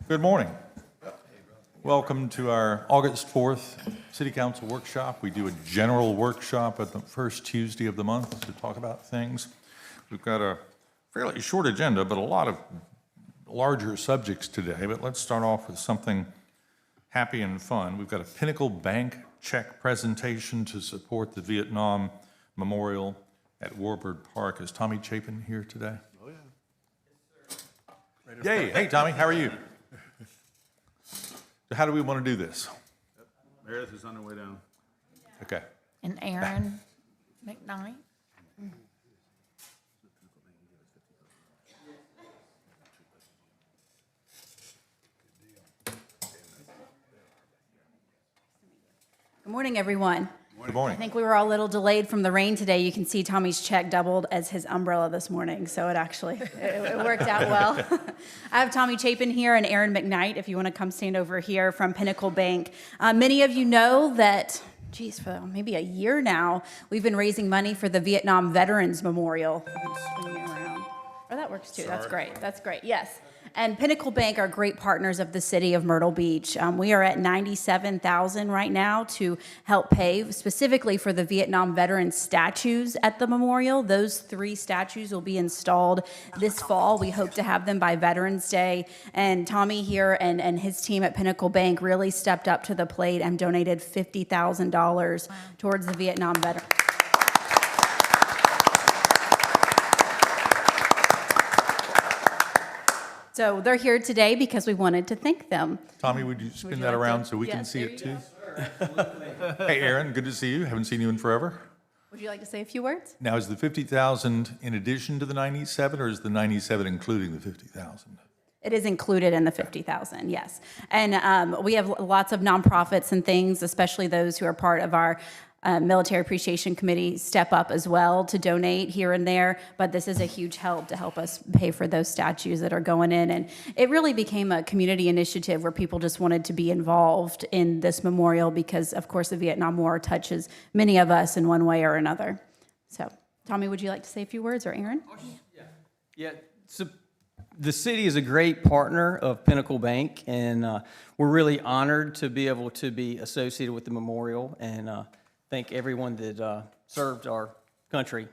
Good morning. Welcome to our August 4th City Council workshop. We do a general workshop at the first Tuesday of the month to talk about things. We've got a fairly short agenda, but a lot of larger subjects today. But let's start off with something happy and fun. We've got a Pinnacle Bank check presentation to support the Vietnam Memorial at Warburg Park. Is Tommy Chapin here today? Oh, yeah. Yay. Hey, Tommy, how are you? So how do we want to do this? Meredith is on her way down. Okay. And Aaron McKnight. Good morning, everyone. Good I morning. think we were all a little delayed from the rain today. You can see Tommy's check doubled as his umbrella this morning, so it actually it worked out well. I have Tommy Chapin here and Aaron McKnight, if you want to come stand over here from Pinnacle Bank. Many of you know that, geez, for maybe a year now, we've been raising money for the Vietnam Veterans Memorial. I'm just swinging it around. Oh, that works too. That's great. That's great. Yes. And Pinnacle Bank are great partners of the city of Myrtle Beach. We are at $97,000 right now to help pay specifically for the Vietnam veteran statues at the memorial. Those 3 statues will be installed this fall. We hope to have them by Veterans Day. And Tommy here and his team at Pinnacle Bank really stepped up to the plate and donated $50,000 towards the Vietnam veterans. So they're here today because we wanted to thank them. Tommy, would you spin you that like around to- so we can Yes, see there it you too? Hey, Aaron, good to see you. Haven't seen you in forever. Would you like to say a few words? Now, is the 50,000 in addition to the 97, or is the 97 including the 50,000? It is included in the 50,000, yes. And we have lots of nonprofits and things, especially those who are part of our Military Appreciation Committee, step up as well to donate here and there. But this is a huge help to help us pay for those statues that are going in. And it really became a community initiative where people just wanted to be involved in this memorial because, of course, the Vietnam War touches many of us in one way or another. So, Tommy, would you like to say a few words, or Aaron? Yeah, so the city is a great partner of Pinnacle Bank, and we're really honored to be able to be associated with the memorial, and thank everyone that served our country.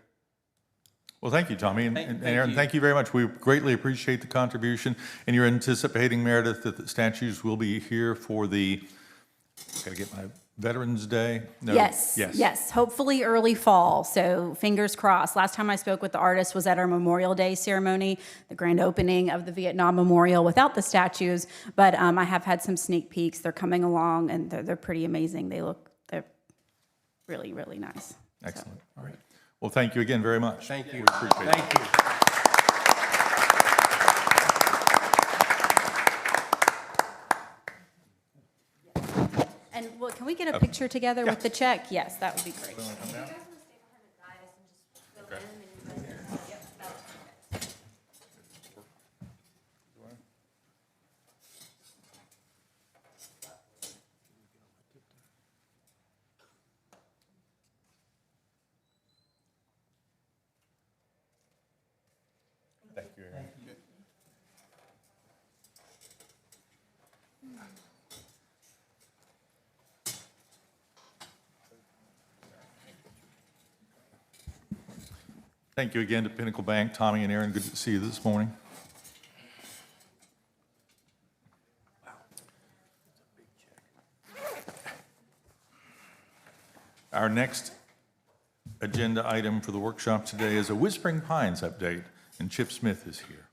Well, thank you, Tommy. And Thank Aaron, you. thank you very much. We greatly appreciate the contribution. And you're anticipating, Meredith, that the statues will be here for the, gotta get my Veterans Day? No. Yes. Hopefully early fall, so fingers crossed. Last time I spoke with the artist was at our Memorial Day ceremony, the grand opening of the Vietnam Memorial without the statues, but I have had some sneak peeks. They're coming along, and they're pretty amazing. They're really, really nice. Excellent. All right. Well, thank you again very much. Thank you. We appreciate it. Thank you. And well, can we get a picture together with the check? Yes, that would be great. Thank you, Aaron. Thank you again to Pinnacle Bank. Tommy and Aaron, good to see you this morning. Our next agenda item for the workshop today is a Whispering Pines update, and Chip Smith is here.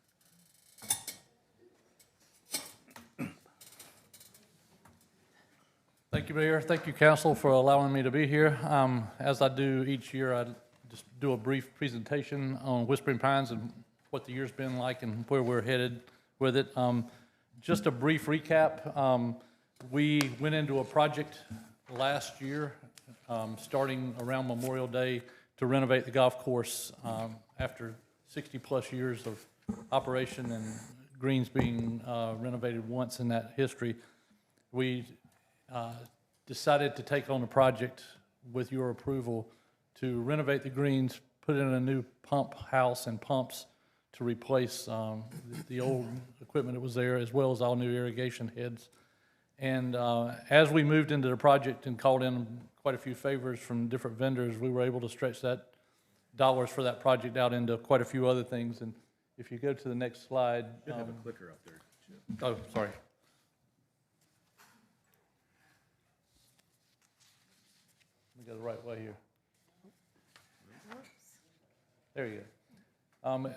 Thank you, Mayor. Thank you, Council, for allowing me to be here. As I do each year, I just do a brief presentation on Whispering Pines and what the year's been like and where we're headed with it. Just a brief recap. We went into a project last year, starting around Memorial Day, to renovate the golf course after 60-plus years of operation and greens being renovated once in that history. We decided to take on a project with your approval, to renovate the greens, put in a new pump house and pumps to replace the old equipment that was there, as well as all new irrigation heads. And as we moved into the project and called in quite a few favors from different vendors, we were able to stretch that dollars for that project out into quite a few other things. And if you go to the next slide. You have a clicker up there. Oh, sorry. Let me go the right way here. There you go.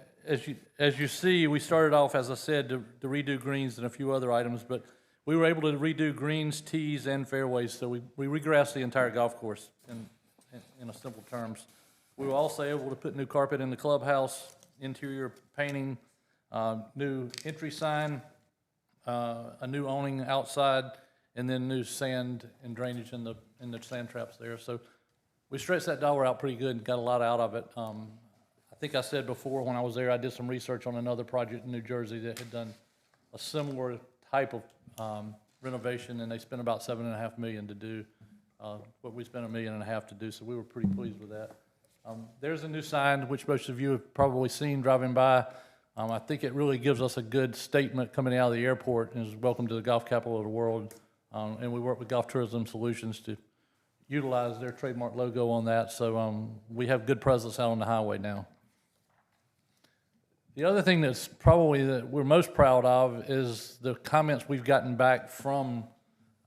As you see, we started off, as I said, to redo greens and a few other items, but we were able to redo greens, tees, and fairways, so we regrassed the entire golf course in a simple terms. We were also able to put new carpet in the clubhouse, interior painting, new entry sign, a new awning outside, and then new sand and drainage in the sand traps there. So we stretched that dollar out pretty good and got a lot out of it. I think I said before when I was there, I did some research on another project in New Jersey that had done a similar type of renovation, and they spent about $7.5 million to do what we spent $1.5 million to do, so we were pretty pleased with that. There's a new sign, which most of you have probably seen driving by. I think it really gives us a good statement coming out of the airport, and is welcome to the golf capital of the world. And we work with Golf Tourism Solutions to utilize their trademark logo on that, so we have good presence out on the highway now. The other thing that's probably that we're most proud of is the comments we've gotten back from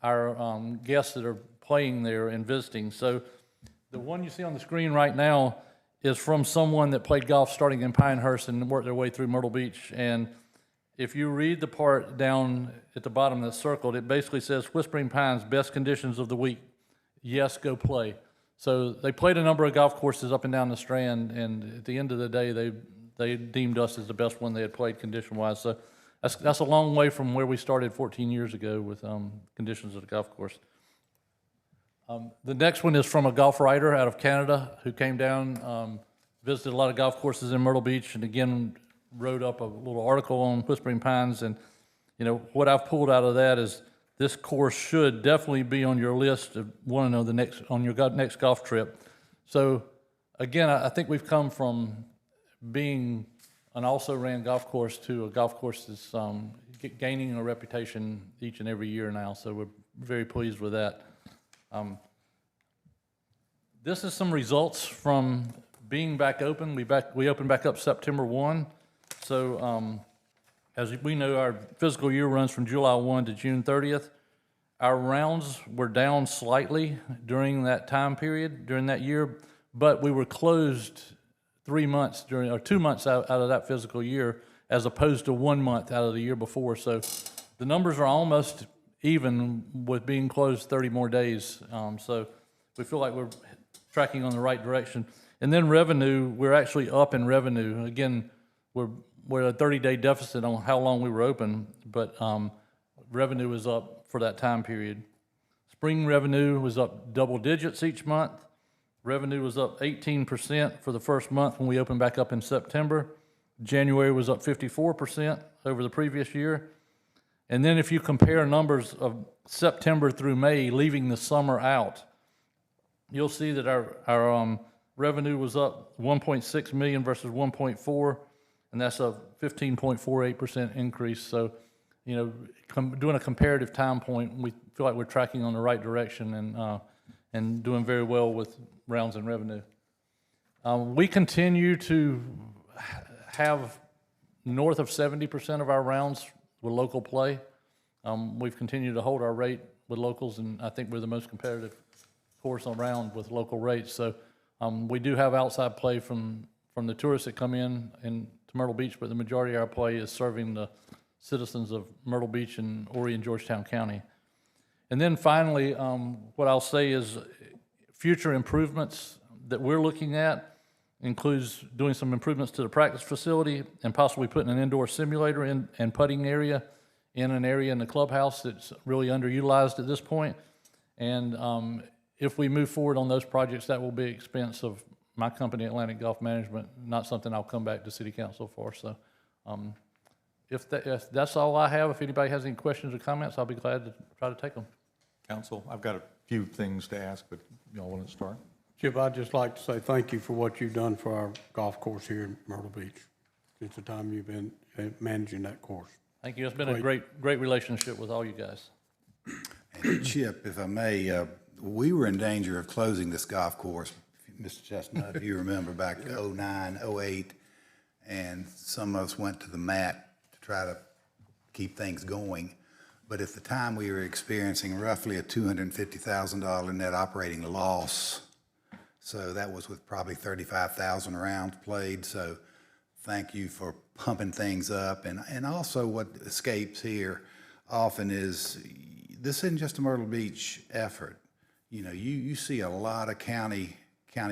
our guests that are playing there and visiting. So the one you see on the screen right now is from someone that played golf starting in Pinehurst and worked their way through Myrtle Beach. And if you read the part down at the bottom that's circled, it basically says, Whispering Pines, best conditions of the week. Yes, go play. So they played a number of golf courses up and down the Strand, and at the end of the day, they deemed us as the best one they had played condition-wise. So that's a long way from where we started 14 years ago with conditions of the golf course. The next one is from a golf writer out of Canada who came down, visited a lot of golf courses in Myrtle Beach, and again, wrote up a little article on Whispering Pines. And, you know, what I've pulled out of that is this course should definitely be on your list of want to know on your next golf trip. So, again, I think we've come from being an also-ran golf course to a golf course that's gaining a reputation each and every year now, so we're very pleased with that. This is some results from being back open. We opened back up September 1, so as we know, our physical year runs from July 1 to June 30th. Our rounds were down slightly during that time period, during that year, but we were closed 2 months out of that physical year, as opposed to 1 month out of the year before. So the numbers are almost even with being closed 30 more days. So we feel like we're tracking on the right direction. And then revenue, we're actually up in revenue. Again, we're at a 30-day deficit on how long we were open, but revenue was up for that time period. Spring revenue was up double digits each month. Revenue was up 18% for the first month when we opened back up in September. January was up 54% over the previous year. And then if you compare numbers of September through May, leaving the summer out, you'll see that our revenue was up 1.6 million versus 1.4, and that's a 15.48% increase. So, you know, doing a comparative time point, we feel like we're tracking on the right direction and doing very well with rounds and revenue. We continue to have north of 70% of our rounds with local play. We've continued to hold our rate with locals, and I think we're the most competitive course around with local rates. So we do have outside play from the tourists that come in to Myrtle Beach, but the majority of our play is serving the citizens of Myrtle Beach and Horry and Georgetown County. And then finally, what I'll say is future improvements that we're looking at includes doing some improvements to the practice facility and possibly putting an indoor simulator in and putting area in an area in the clubhouse that's really underutilized at this point. And if we move forward on those projects, that will be at expense of my company, Atlantic Golf Management, not something I'll come back to City Council for. So if that's all I have, if anybody has any questions or comments, I'll be glad to try to take them. Council, I've got a few things to ask, but y'all want to start? Chip, I'd just like to say thank you for what you've done for our golf course here in Myrtle Beach since the time you've been managing that course. Thank you. It's been a great relationship with all you guys. And Chip, if I may, we were in danger of closing this golf course, Mr. Chestnut, if you remember back to 09, 08, and some of us went to the mat to try to keep things going. But at the time, we were experiencing roughly a $250,000 net operating loss. So that was with probably 35,000 rounds played. So thank you for pumping things up. And also what escapes here often is this isn't just a Myrtle Beach effort. You know, you see a lot of county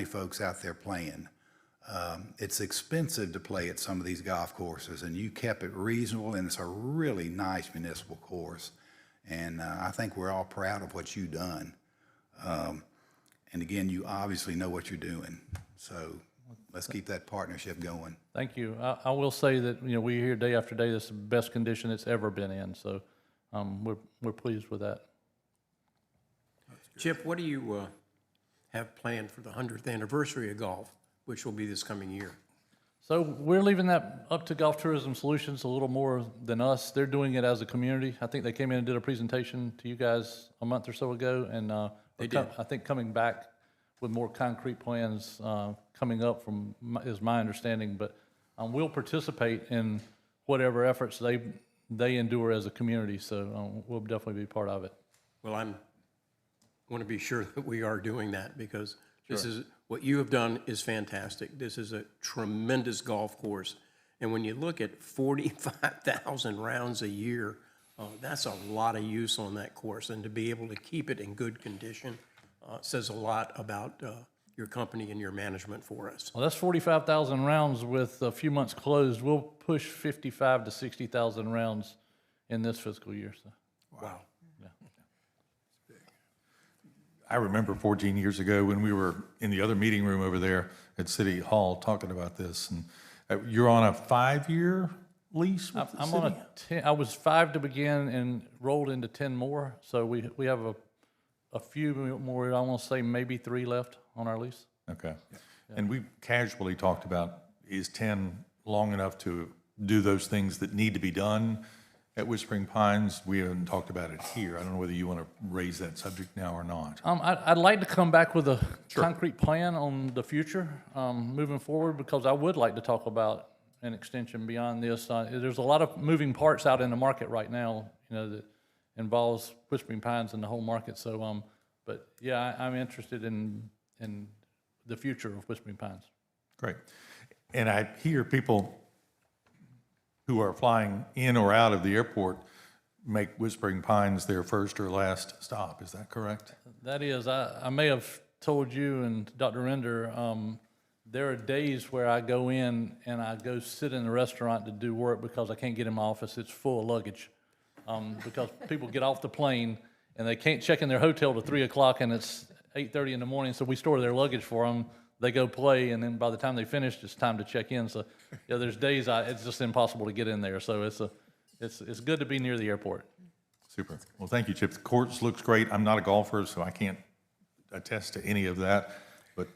folks out there playing. It's expensive to play at some of these golf courses, and you kept it reasonable, and it's a really nice municipal course. And I think we're all proud of what you've done. And again, you obviously know what you're doing. So let's keep that partnership going. Thank you. I will say that, you know, we hear day after day, this is the best condition it's ever been in. So we're pleased with that. Chip, what do you have planned for the 100th anniversary of golf, which will be this coming year? So we're leaving that up to Golf Tourism Solutions a little more than us. They're doing it as a community. I think they came in and did a presentation to you guys a month or so ago, and They did. I think coming back with more concrete plans coming up is my understanding. But we'll participate in whatever efforts they endure as a community. So we'll definitely be part of it. Well, I want to be sure that we are doing that because this is what you have done is fantastic. This is a tremendous golf course. And when you look at 45,000 rounds a year, that's a lot of use on that course. And to be able to keep it in good condition says a lot about your company and your management for us. Well, that's 45,000 rounds with a few months closed. We'll push 55 to 60,000 rounds in this fiscal year. So. Wow. I remember 14 years ago when we were in the other meeting room over there at City Hall talking about this. And you're on a 5-year lease with the I'm city? on a 10. I was 5 to begin and rolled into 10 more. So we have a few more. I want to say maybe 3 left on our lease. Okay. And we casually talked about, is 10 long enough to do those things that need to be done at Whispering Pines? We haven't talked about it here. I don't know whether you want to raise that subject now or not. I'd like to come back with a concrete plan on the future moving forward, because I would like to talk about an extension beyond this. There's a lot of moving parts out in the market right now, you know, that involves Whispering Pines and the whole market. So, but yeah, I'm interested in the future of Whispering Pines. Great. And I hear people who are flying in or out of the airport make Whispering Pines their first or last stop. Is that correct? That is, I may have told you and Dr. Render, there are days where I go in and I go sit in the restaurant to do work because I can't get in my office. It's full of luggage. Because people get off the plane and they can't check in their hotel till 3 o'clock and it's 8:30 in the morning, so we store their luggage for them. They go play, and then by the time they finish, it's time to check in. So, yeah, there's days it's just impossible to get in there. So it's good to be near the airport. Super. Well, thank you, Chip. The course looks great. I'm not a golfer, so I can't attest to any of that, but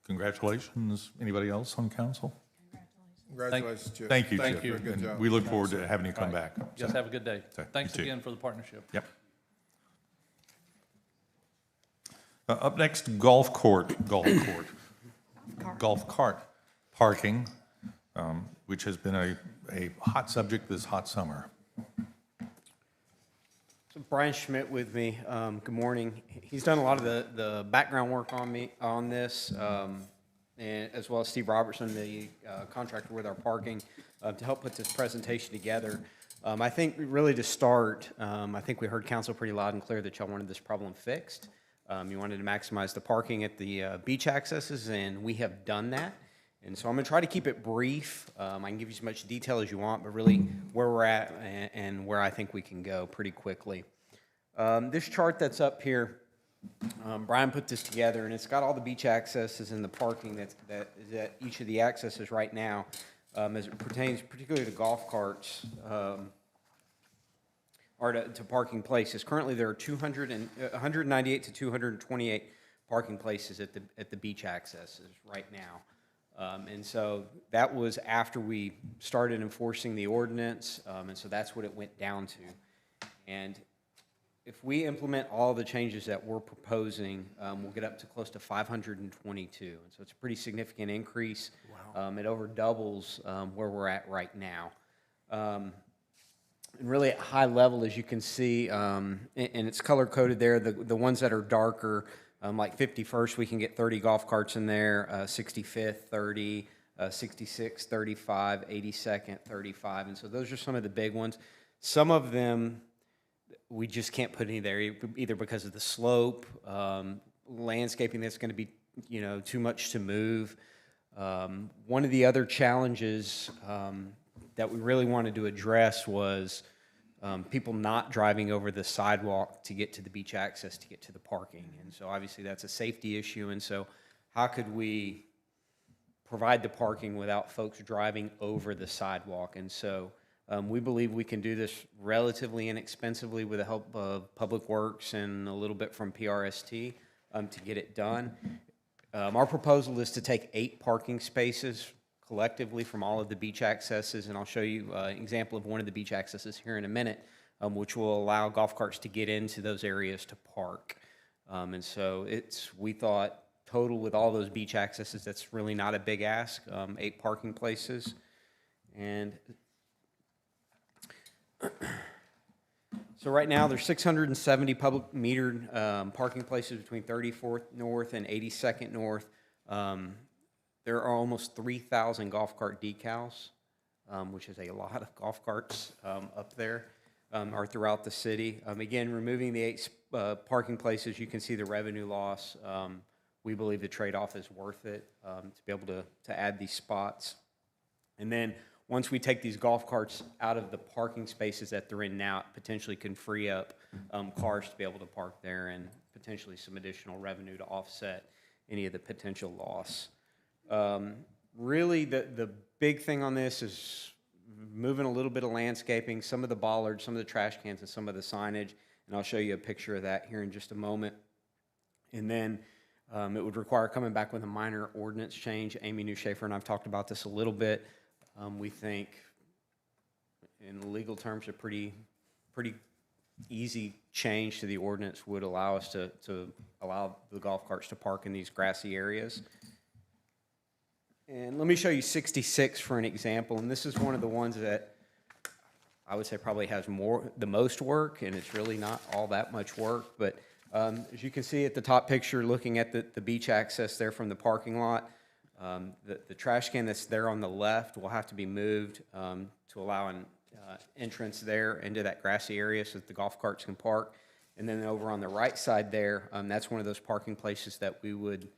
congratulations. Anybody else on council? Congratulations, Chip. Thank you, Thank Chip. you. Good And job. we look forward to having you come back. Just have a good day. Okay, Thanks you too. again for the partnership. Yep. Up next, golf cart parking, which has been a hot subject this hot summer. So Brian Schmidt with me. Good morning. He's done a lot of the background work on this, and as well as Steve Robertson, the contractor with our parking, to help put this presentation together. I think really to start, I think we heard council pretty loud and clear that y'all wanted this problem fixed. You wanted to maximize the parking at the beach accesses, and we have done that. And so I'm going to try to keep it brief. I can give you as much detail as you want, but really where we're at and where I think we can go pretty quickly. This chart that's up here, Brian put this together, and it's got all the beach accesses and the parking that is at each of the accesses right now, as it pertains particularly to golf carts. Or to parking places. Currently, there are 198 to 228 parking places at the beach accesses right now. And so that was after we started enforcing the ordinance, and so that's what it went down to. And if we implement all the changes that we're proposing, we'll get up to close to 522. And so it's a pretty significant increase. Wow. It over doubles where we're at right now. And really at high level, as you can see, and it's color coded there, the ones that are darker, like 51st, we can get 30 golf carts in there, 65th, 30, 66, 35, 82nd, 35. And so those are some of the big ones. Some of them, we just can't put any there, either because of the slope, landscaping that's going to be, too much to move. One of the other challenges that we really wanted to address was people not driving over the sidewalk to get to the beach access, to get to the parking. And so obviously that's a safety issue. And so how could we provide the parking without folks driving over the sidewalk? And so we believe we can do this relatively inexpensively with the help of Public Works and a little bit from PRST to get it done. Our proposal is to take 8 parking spaces collectively from all of the beach accesses, and I'll show you an example of one of the beach accesses here in a minute, which will allow golf carts to get into those areas to park. And so we thought, total with all those beach accesses, that's really not a big ask, 8 parking places. And so right now, there's 670 public metered parking places between 34th North and 82nd North. There are almost 3,000 golf cart decals, which is a lot of golf carts up there, or throughout the city. Again, removing the 8 parking places, you can see the revenue loss. We believe the trade-off is worth it to be able to add these spots. And then once we take these golf carts out of the parking spaces that they're in now, it potentially can free up cars to be able to park there and potentially some additional revenue to offset any of the potential loss. Really, the big thing on this is moving a little bit of landscaping, some of the bollards, some of the trash cans, and some of the signage, and I'll show you a picture of that here in just a moment. And then it would require coming back with a minor ordinance change. Amy Newshafer and I've talked about this a little bit. We think, in legal terms, a pretty easy change to the ordinance would allow us to allow the golf carts to park in these grassy areas. And let me show you 66 for an example, and this is one of the ones that I would say probably has the most work, and it's really not all that much work, but as you can see at the top picture, looking at the beach access there from the parking lot, the trash can that's there on the left will have to be moved to allow an entrance there into that grassy area so that the golf carts can park. And then over on the right side there, that's one of those parking places that we would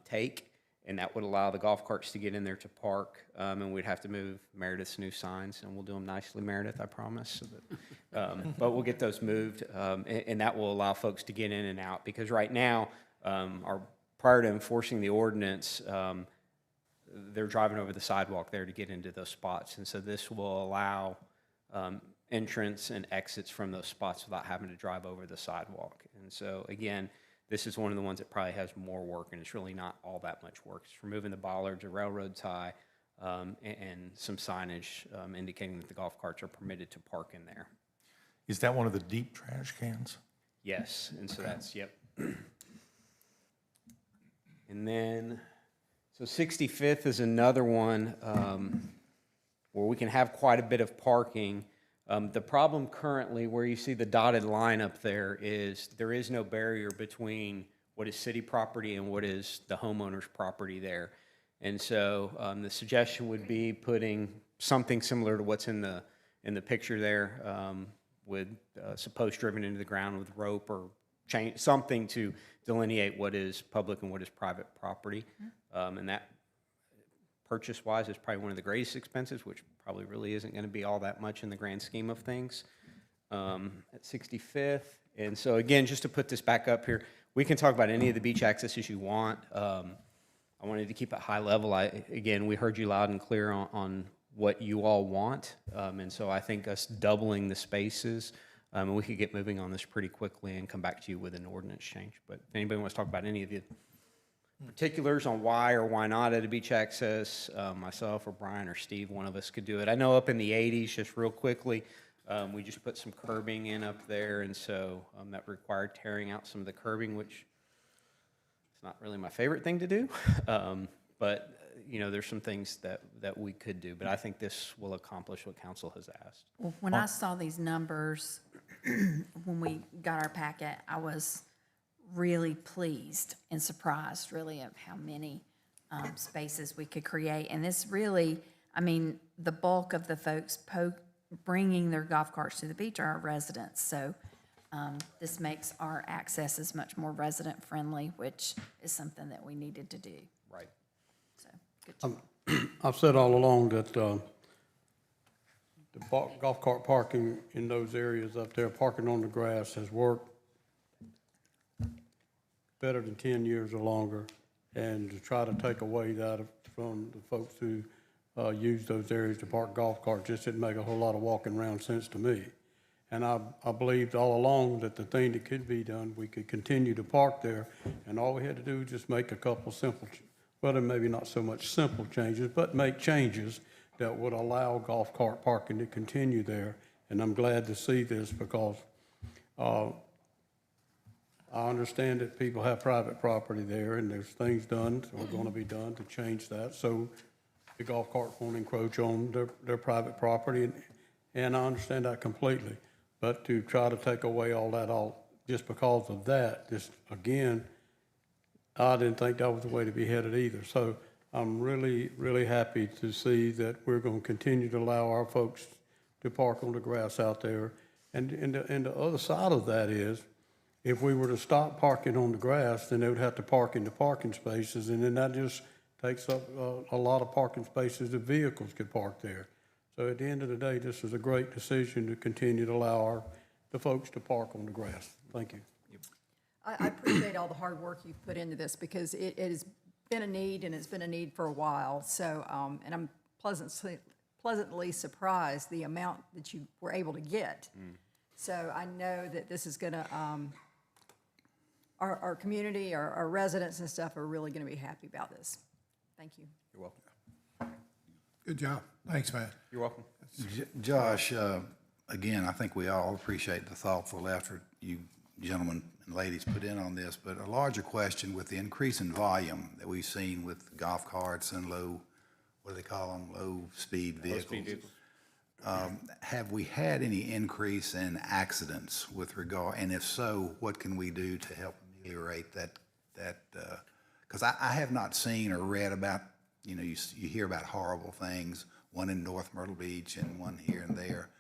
take, and that would allow the golf carts to get in there to park. And we'd have to move Meredith's new signs, and we'll do them nicely, Meredith, I promise. So that, but we'll get those moved, and that will allow folks to get in and out. Because right now, prior to enforcing the ordinance, they're driving over the sidewalk there to get into those spots. And so this will allow entrance and exits from those spots without having to drive over the sidewalk. And so, again, this is one of the ones that probably has more work, and it's really not all that much work. It's removing the bollards, a railroad tie, and some signage indicating that the golf carts are permitted to park in there. Is that one of the deep trash cans? Yes, and so that's, yep. And then, so 65th is another one where we can have quite a bit of parking. The problem currently, where you see the dotted line up there is no barrier between what is city property and what is the homeowner's property there. And so the suggestion would be putting something similar to what's in the picture there, with some posts driven into the ground with rope or chain, something to delineate what is public and what is private property. And that, purchase-wise, is probably one of the greatest expenses, which probably really isn't going to be all that much in the grand scheme of things. At 65th, and so again, just to put this back up here, we can talk about any of the beach accesses you want. I wanted to keep it high level. Again, we heard you loud and clear on what you all want, and so I think us doubling the spaces And we could get moving on this pretty quickly and come back to you with an ordinance change. But if anybody wants to talk about any of the particulars on why or why not at a beach access, myself or Brian or Steve, one of us could do it. I know up in the 80s, just real quickly, we just put some curbing in up there, and so that required tearing out some of the curbing, which is not really my favorite thing to do. But you know, there's some things that we could do, but I think this will accomplish what council has asked. Well, when I saw these numbers, when we got our packet, I was really pleased and surprised, really, of how many spaces we could create. And this really, I mean, the bulk of the folks bringing their golf carts to the beach are our residents. So this makes our accesses much more resident-friendly, which is something that we needed to do. Right. So, good job. I've said all along that the golf cart parking in those areas up there, parking on the grass, has worked better than 10 years or longer. And to try to take away that from the folks who use those areas to park golf carts just didn't make a whole lot of walking around sense to me. And I believed all along that the thing that could be done, we could continue to park there, and all we had to do was just make a couple simple, well, maybe not so much simple changes, but make changes that would allow golf cart parking to continue there. And I'm glad to see this because I understand that people have private property there, and there's things done or going to be done to change that, so the golf cart won't encroach on their private property, and I understand that completely. But to try to take away all that just because of that, just again, I didn't think that was the way to be headed either. So I'm really, really happy to see that we're going to continue to allow our folks to park on the grass out there. And the other side of that is, if we were to stop parking on the grass, then they would have to park in the parking spaces, and then that just takes up a lot of parking spaces that vehicles could park there. So at the end of the day, this is a great decision to continue to allow the folks to park on the grass. Thank you. I appreciate all the hard work you've put into this because it has been a need, and it's been a need for a while. So, and I'm pleasantly surprised the amount that you were able to get. So I know that this is going to, our community, our residents and stuff are really going to be happy about this. Thank you. You're welcome. Good job. Thanks, Matt. You're welcome. Josh, again, I think we all appreciate the thoughtful effort you gentlemen and ladies put in on this, but a larger question with the increase in volume that we've seen with golf carts and what do they call them, low-speed vehicles. Have we had any increase in accidents with regard, and if so, what can we do to help ameliorate that? Because I have not seen or read about, you know, you hear about horrible things, one in North Myrtle Beach and one here and there.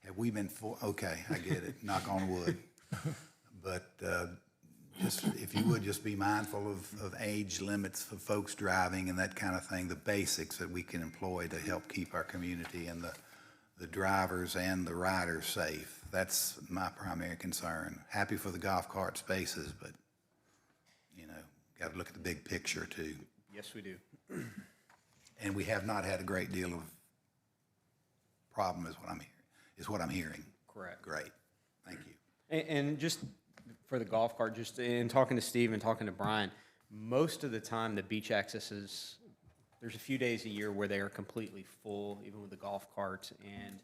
Have we been okay, I get it, knock on wood. But just, if you would, just be mindful of age limits for folks driving and that kind of thing, the basics that we can employ to help keep our community and the drivers and the riders safe. That's my primary concern. Happy for the golf cart spaces, but, you know, got to look at the big picture too. Yes, we do. And we have not had a great deal of problem is what I'm hearing. Correct. Great. Thank you. And just for the golf cart, just in talking to Steve and talking to Brian, most of the time the beach accesses, there's a few days a year where they are completely full, even with the golf carts. And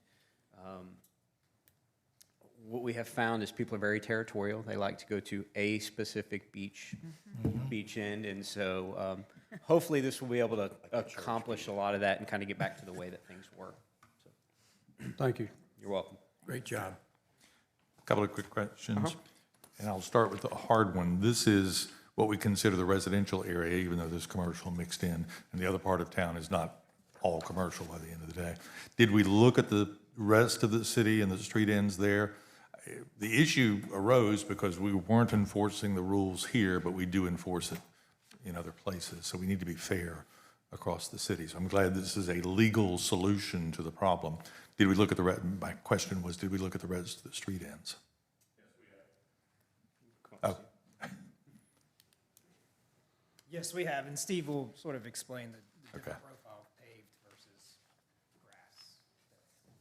what we have found is people are very territorial. They like to go to a specific beach end. And so hopefully this will be able to accomplish a lot of that and kind of get back to the way that things were. So, Thank you. you're welcome. Great job. A couple of quick questions, and I'll start with the hard one. This is what we consider the residential area, even though there's commercial mixed in, and the other part of town is not all commercial by the end of the day. Did we look at the rest of the city and the street ends there? The issue arose because we weren't enforcing the rules here, but we do enforce it in other places, so we need to be fair across the city. So I'm glad this is a legal solution to the problem. Did we look at my question was, did we look at the rest of the street ends? Yes, we have. Oh. Yes, we have, and Steve will sort of explain the different profile of paved versus grass.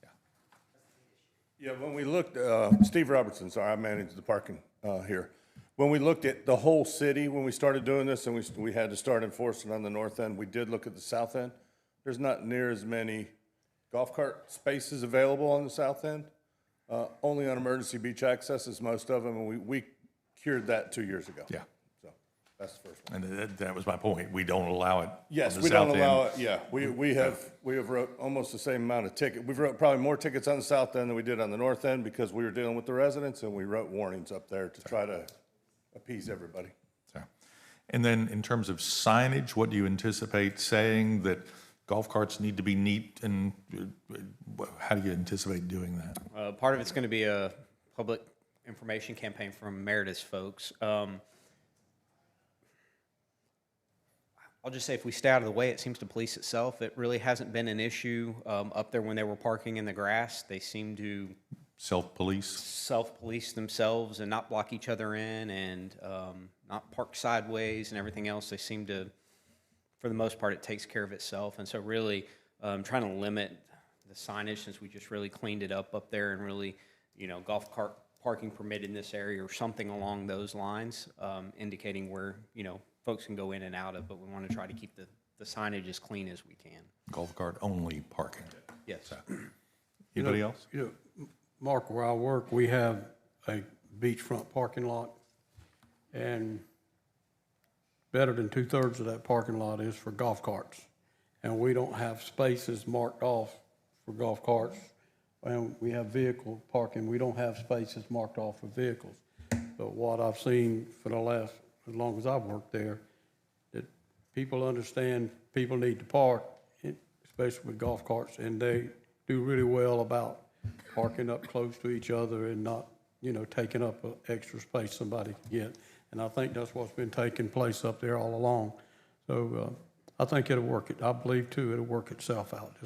Yeah. Yeah, when we looked, Steve Robertson, sorry, I manage the parking here. When we looked at the whole city, when we started doing this and we had to start enforcing on the north end, we did look at the south end. There's not near as many golf cart spaces available on the south end, only on emergency beach access is most of them, and we cured that 2 years ago. Yeah. So that's the first one. And that was my point. We don't allow it. Yes, on the we don't south end. allow it, yeah. We have wrote almost the same amount of tickets. We've wrote probably more tickets on the south end than we did on the north end because we were dealing with the residents and we wrote warnings up there to try to appease everybody. So, and then in terms of signage, what do you anticipate saying that golf carts need to be neat, and how do you anticipate doing that? Part of it's going to be a public information campaign from Meredith's folks. I'll just say if we stay out of the way, it seems to police itself. It really hasn't been an issue up there when they were parking in the grass. They seem to Self-police? self-police themselves and not block each other in and not park sideways and everything else. They seem to, for the most part, it takes care of itself. And so really trying to limit the signage since we just really cleaned it up there and really, golf cart parking permitted in this area or something along those lines, indicating where, folks can go in and out of, but we want to try to keep the signage as clean as we can. Golf cart only parking? Yes. Anybody else? Mark, where I work, we have a beachfront parking lot, and better than 2/3 of that parking lot is for golf carts. And we don't have spaces marked off for golf carts. And we have vehicle parking. We don't have spaces marked off for vehicles. But what I've seen for the last, as long as I've worked there, that people understand people need to park, especially with golf carts, and they do really well about parking up close to each other and not, taking up an extra space somebody can get. And I think that's what's been taking place up there all along. So I think it'll work. I believe, too, it'll work itself out.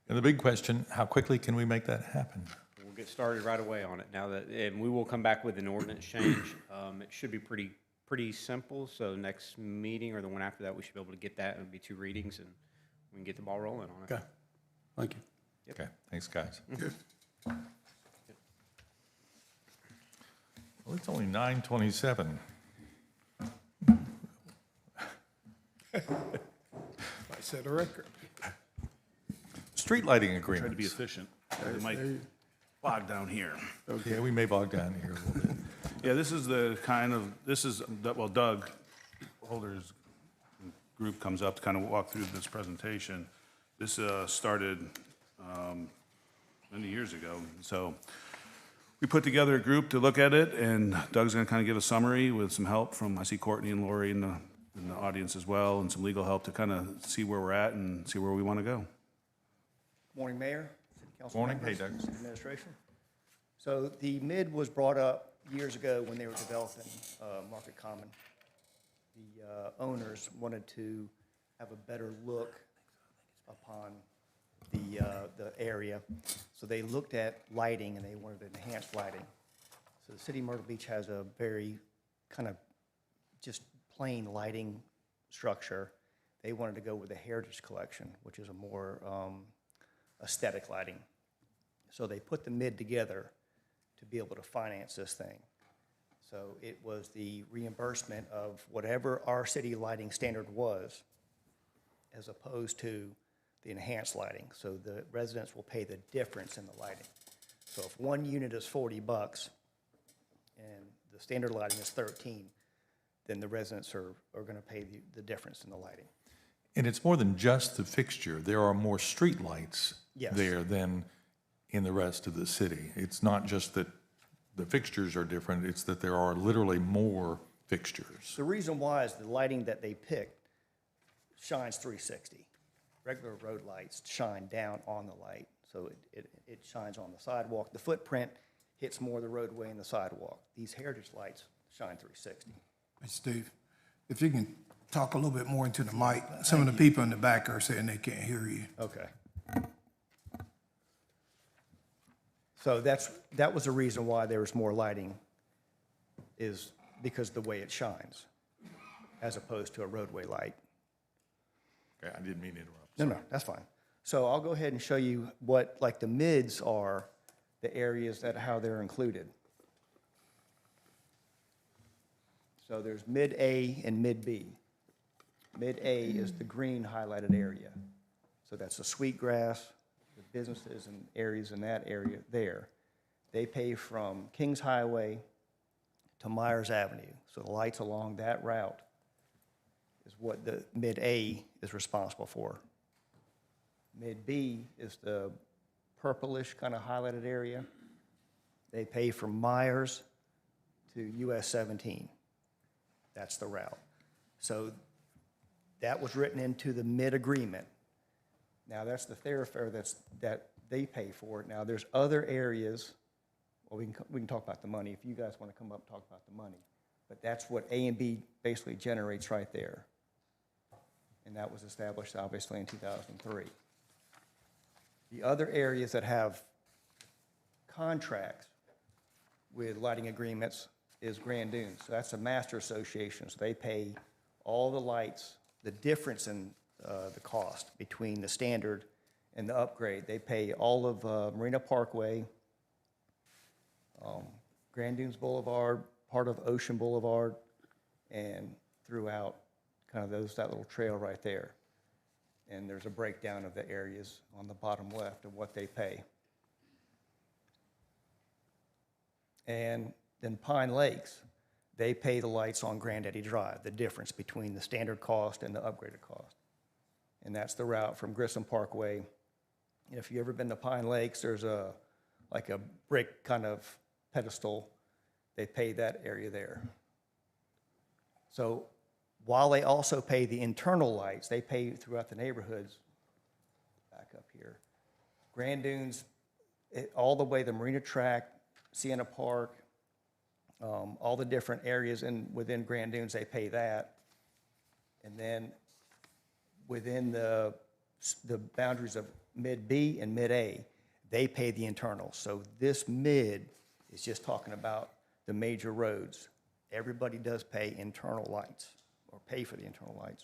And the big question, how quickly can we make that happen? We'll get started right away on it now and we will come back with an ordinance change. It should be pretty simple. So next meeting or the one after that, we should be able to get that. It'll be 2 readings and we can get the ball rolling on it. Okay. Thank you. Okay, thanks, guys. Well, it's only 9:27. I set a record. Street lighting Try to be agreements. efficient. It might bog down here. Okay, we may bog down here a little bit. Yeah, this is Doug Holder's group comes up to kind of walk through this presentation. This started many years ago. So we put together a group to look at it, and Doug's going to kind of give a summary with some help from, I see Courtney and Lori in the audience as well, and some legal help to kind of see where we're at and see where we want to go. Morning, Mayor, City Council Morning. members, Hey, Doug. Administration. So the MID was brought up years ago when they were developing Market Common. The owners wanted to have a better look upon the area. So they looked at lighting and they wanted to enhance lighting. So the city of Myrtle Beach has a very kind of just plain lighting structure. They wanted to go with the Heritage Collection, which is a more aesthetic lighting. So they put the MID together to be able to finance this thing. So it was the reimbursement of whatever our city lighting standard was, as opposed to the enhanced lighting. So the residents will pay the difference in the lighting. So if one unit is $40 and the standard lighting is 13, then the residents are going to pay the difference in the lighting. And it's more than just the fixture. There are more street lights Yes. there than in the rest of the city. It's not just that the fixtures are different, it's that there are literally more fixtures. The reason why is the lighting that they picked shines 360. Regular road lights shine down on the light, so it shines on the sidewalk. The footprint hits more of the roadway and the sidewalk. These heritage lights shine 360. Hey, Steve, if you can talk a little bit more into the mic. Some of the people in the back are saying they can't hear you. Okay. So that was the reason why there was more lighting, is because of the way it shines, as opposed to a roadway light. Okay, I didn't mean to interrupt. No, that's fine. So I'll go ahead and show you what, like, the mids are the areas that, how they're included. So there's mid-A and mid-B. Mid-A is the green highlighted area. So that's the Sweetgrass, the businesses and areas in that area there. They pay from Kings Highway to Myers Avenue. So the lights along that route is what the mid-A is responsible for. Mid-B is the purplish kind of highlighted area. They pay from Myers to US 17. That's the route. So that was written into the mid-agreement. Now, that's the thoroughfare that they pay for. Now, there's other areas, well, we can talk about the money if you guys want to come up and talk about the money. But that's what A and B basically generates right there. And that was established, obviously, in 2003. The other areas that have contracts with lighting agreements is Grand Dunes. So that's a master association. So they pay all the lights, the difference in the cost between the standard and the upgrade. They pay all of Marina Parkway, Grand Dunes Boulevard, part of Ocean Boulevard, and throughout kind of that little trail right there. And there's a breakdown of the areas on the bottom left of what they pay. And then Pine Lakes, they pay the lights on Granddaddy Drive, the difference between the standard cost and the upgraded cost. And that's the route from Grissom Parkway. And if you've ever been to Pine Lakes, there's like a brick kind of pedestal. They pay that area there. So while they also pay the internal lights, they pay throughout the neighborhoods. Back up here. Grand Dunes, all the way to Marina Track, Sienna Park, all the different areas within Grand Dunes, they pay that. And then within the boundaries of mid-B and mid-A, they pay the internals. So this mid is just talking about the major roads. Everybody does pay internal lights, or pay for the internal lights.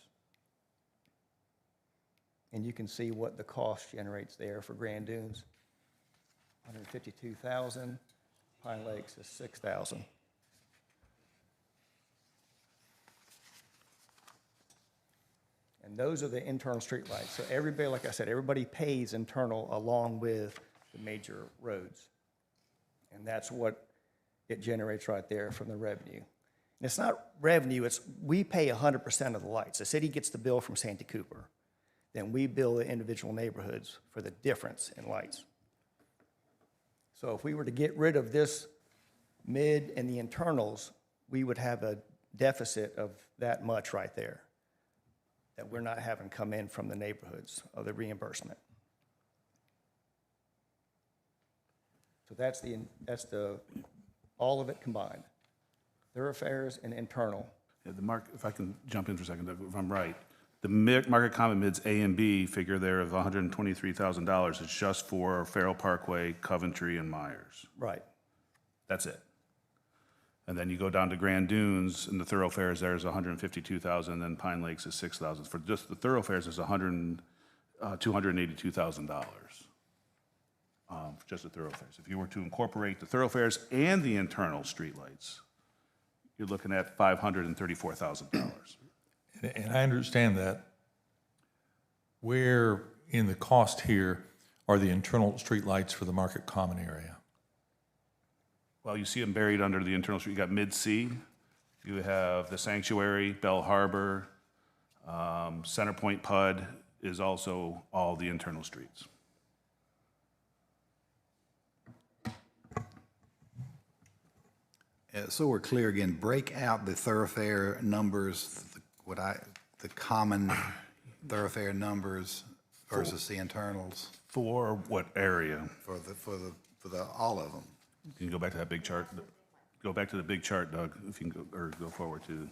And you can see what the cost generates there for Grand Dunes. $152,000. Pine Lakes is $6,000. And those are the internal street lights. So everybody, like I said, everybody pays internal along with the major roads. And that's what it generates right there from the revenue. And it's not revenue, it's we pay 100% of the lights. The city gets the bill from Santee Cooper. Then we bill the individual neighborhoods for the difference in lights. So if we were to get rid of this mid and the internals, we would have a deficit of that much right there that we're not having come in from the neighborhoods of the reimbursement. So that's all of it combined, thoroughfares and internal. Yeah, if I can jump in for a second, if I'm right, the Market Common Mids A and B figure there of $123,000 is just for Farrell Parkway, Coventry, and Myers. Right. That's it. And then you go down to Grand Dunes, and the thoroughfares there is $152,000, and then Pine Lakes is $6,000. For just the thoroughfares is $282,000. For just the thoroughfares. If you were to incorporate the thoroughfares and the internal streetlights, you're looking at $534,000. And I understand that. Where in the cost here are the internal streetlights for the Market Common area? Well, you see them buried under the internal street. You got Mid-C, you have the Sanctuary, Bell Harbor, Centerpoint PUD is also all the internal streets. So we're clear again, break out the thoroughfare numbers, the common thoroughfare numbers versus the internals. For what area? For all of them. You can go back to that big chart. Go back to the big chart, Doug, if you can go, or go forward to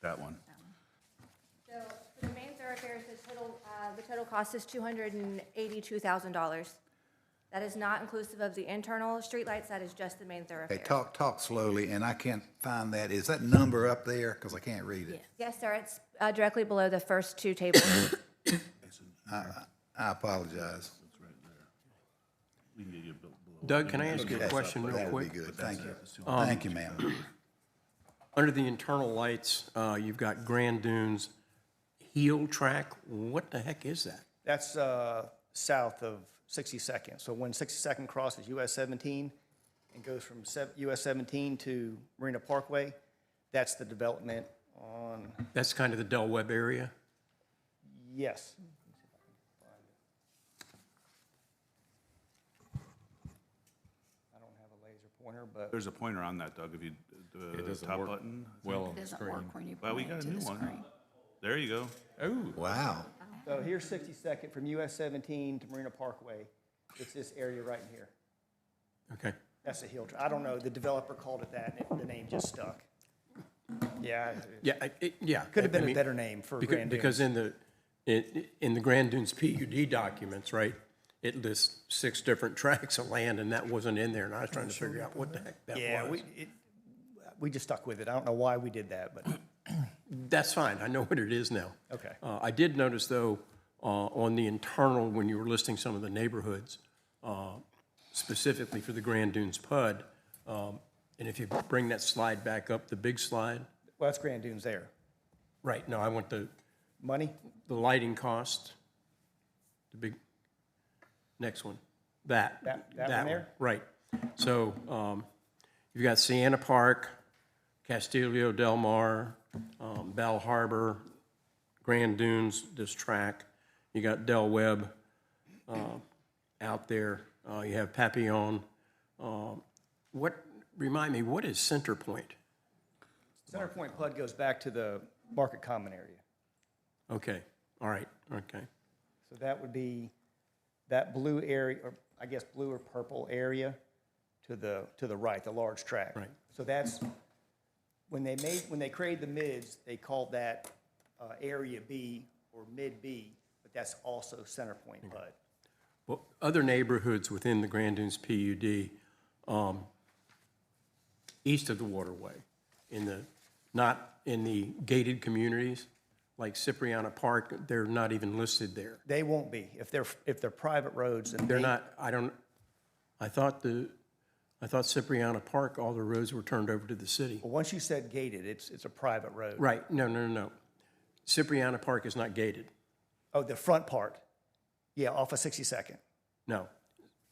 that one. So for the main thoroughfares, the total cost is $282,000. That is not inclusive of the internal streetlights, that is just the main thoroughfare. Okay, talk slowly, and I can't find that. Is that number up there? Because I can't read it. Yes, sir, it's directly below the first two tables. I apologize. Doug, can I ask you a question real That would quick? be good, thank you. Thank you, ma'am. Under the internal lights, you've got Grand Dunes heel track. What the heck is that? That's south of 62nd. So when 62nd crosses US 17 and goes from US 17 to Marina Parkway, that's the development on, That's kind of the Del Webb area? yes. I don't have a laser pointer, but There's a pointer on that, Doug, if you, the top button. It doesn't work when you Well, we point got it a to new the one. screen. There you go. Wow. so here's 62nd from US 17 to Marina Parkway. It's this area right in here. Okay. That's a hill track. I don't know, the developer called it that, and the name just stuck. Yeah. Yeah, yeah. Could have been I a mean, better name for Grand Dunes. Because in the Grand Dunes PUD documents, right, it lists 6 different tracts of land, and that wasn't in there, and I was trying to figure out what the heck that was. Yeah, we just stuck with it. I don't know why we did that, but, That's fine, I know what it is now. okay. I did notice, though, on the internal, when you were listing some of the neighborhoods, specifically for the Grand Dunes PUD, and if you bring that slide back up, the big slide, Well, that's Grand Dunes there. right, no, I want the Money? lighting cost, the big, next one, that. That one there? Right. So you've got Sienna Park, Castillo Del Mar, Bell Harbor, Grand Dunes, this track. You got Del Webb out there. You have Papillon. Remind me, what is Center Point? Center Point PUD goes back to the Market Common area. Okay, all right, okay. So that would be that blue area, or I guess blue or purple area to the right, the large tract. Right. So that's, when they created the mids, they called that Area B or Mid B, but that's also Center Point PUD. Well, other neighborhoods within the Grand Dunes PUD, east of the waterway, not in the gated communities, like Cipriana Park, they're not even listed there. They won't be. If they're private roads, then They're not, I thought Cipriana Park, all the roads were turned over to the city. Well, once you said gated, it's a private road. Right, no. Cipriana Park is not gated, Oh, the front part. Yeah, off of 62nd. no.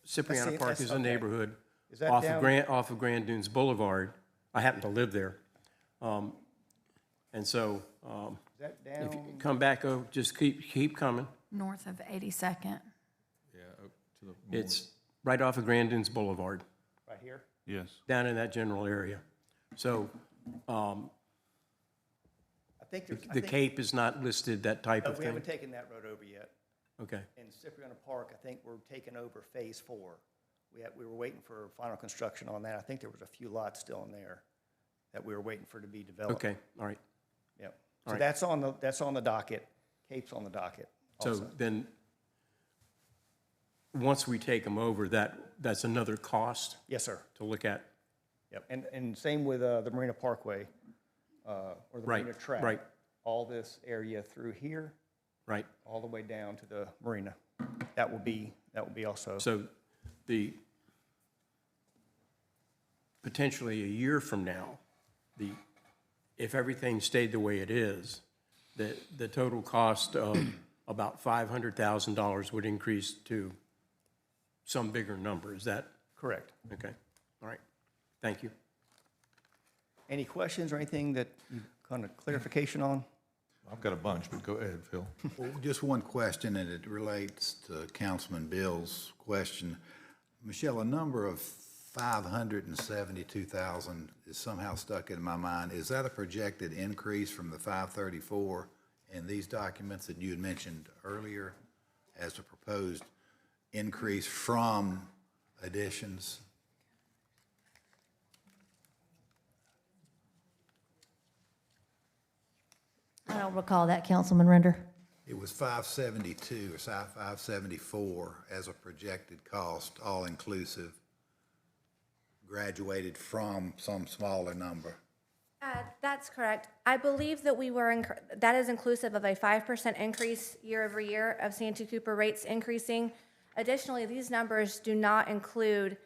Cipriana Park that's- is a okay. neighborhood Is that off down- of Grand Dunes Boulevard. I happen to live there. And so, Is that if you down? come back, just keep coming. North of 82nd. It's right off of Grand Dunes Boulevard, Right here? Yes. down in that general area. So, I think there's, the Cape is not listed, that type of we thing? haven't taken that road over yet. Okay, In Cipriana Park, I think we're taking over Phase 4. We were waiting for final construction on that. I think there was a few lots still in there that we were waiting for to be developed. okay, all right. Yep. All So right. that's on the docket. Cape's on the docket So also. then, once we take them over, that's another cost Yes, sir. to look at? Yep. And same with the Marina Parkway, or the Right, Marina Track. right. All this area through here, Right? all the way down to the marina. That will be also. So potentially a year from now, if everything stayed the way it is, the total cost of about $500,000 would increase to some bigger number. Is that Correct. okay? All right. Thank you. Any questions or anything that you kind of clarification on? I've got a bunch, but go ahead, Phil. Well, just one question, and it relates to Councilman Bill's question. Michelle, a number of 572,000 is somehow stuck in my mind. Is that a projected increase from the 534 in these documents that you had mentioned earlier as a proposed increase from additions? I don't recall that, Councilman Render. It was 572 or 574 as a projected cost, all-inclusive, graduated from some smaller number. That's correct. I believe that that is inclusive of a 5% increase year over year of Santee Cooper rates increasing, Additionally, these numbers do not include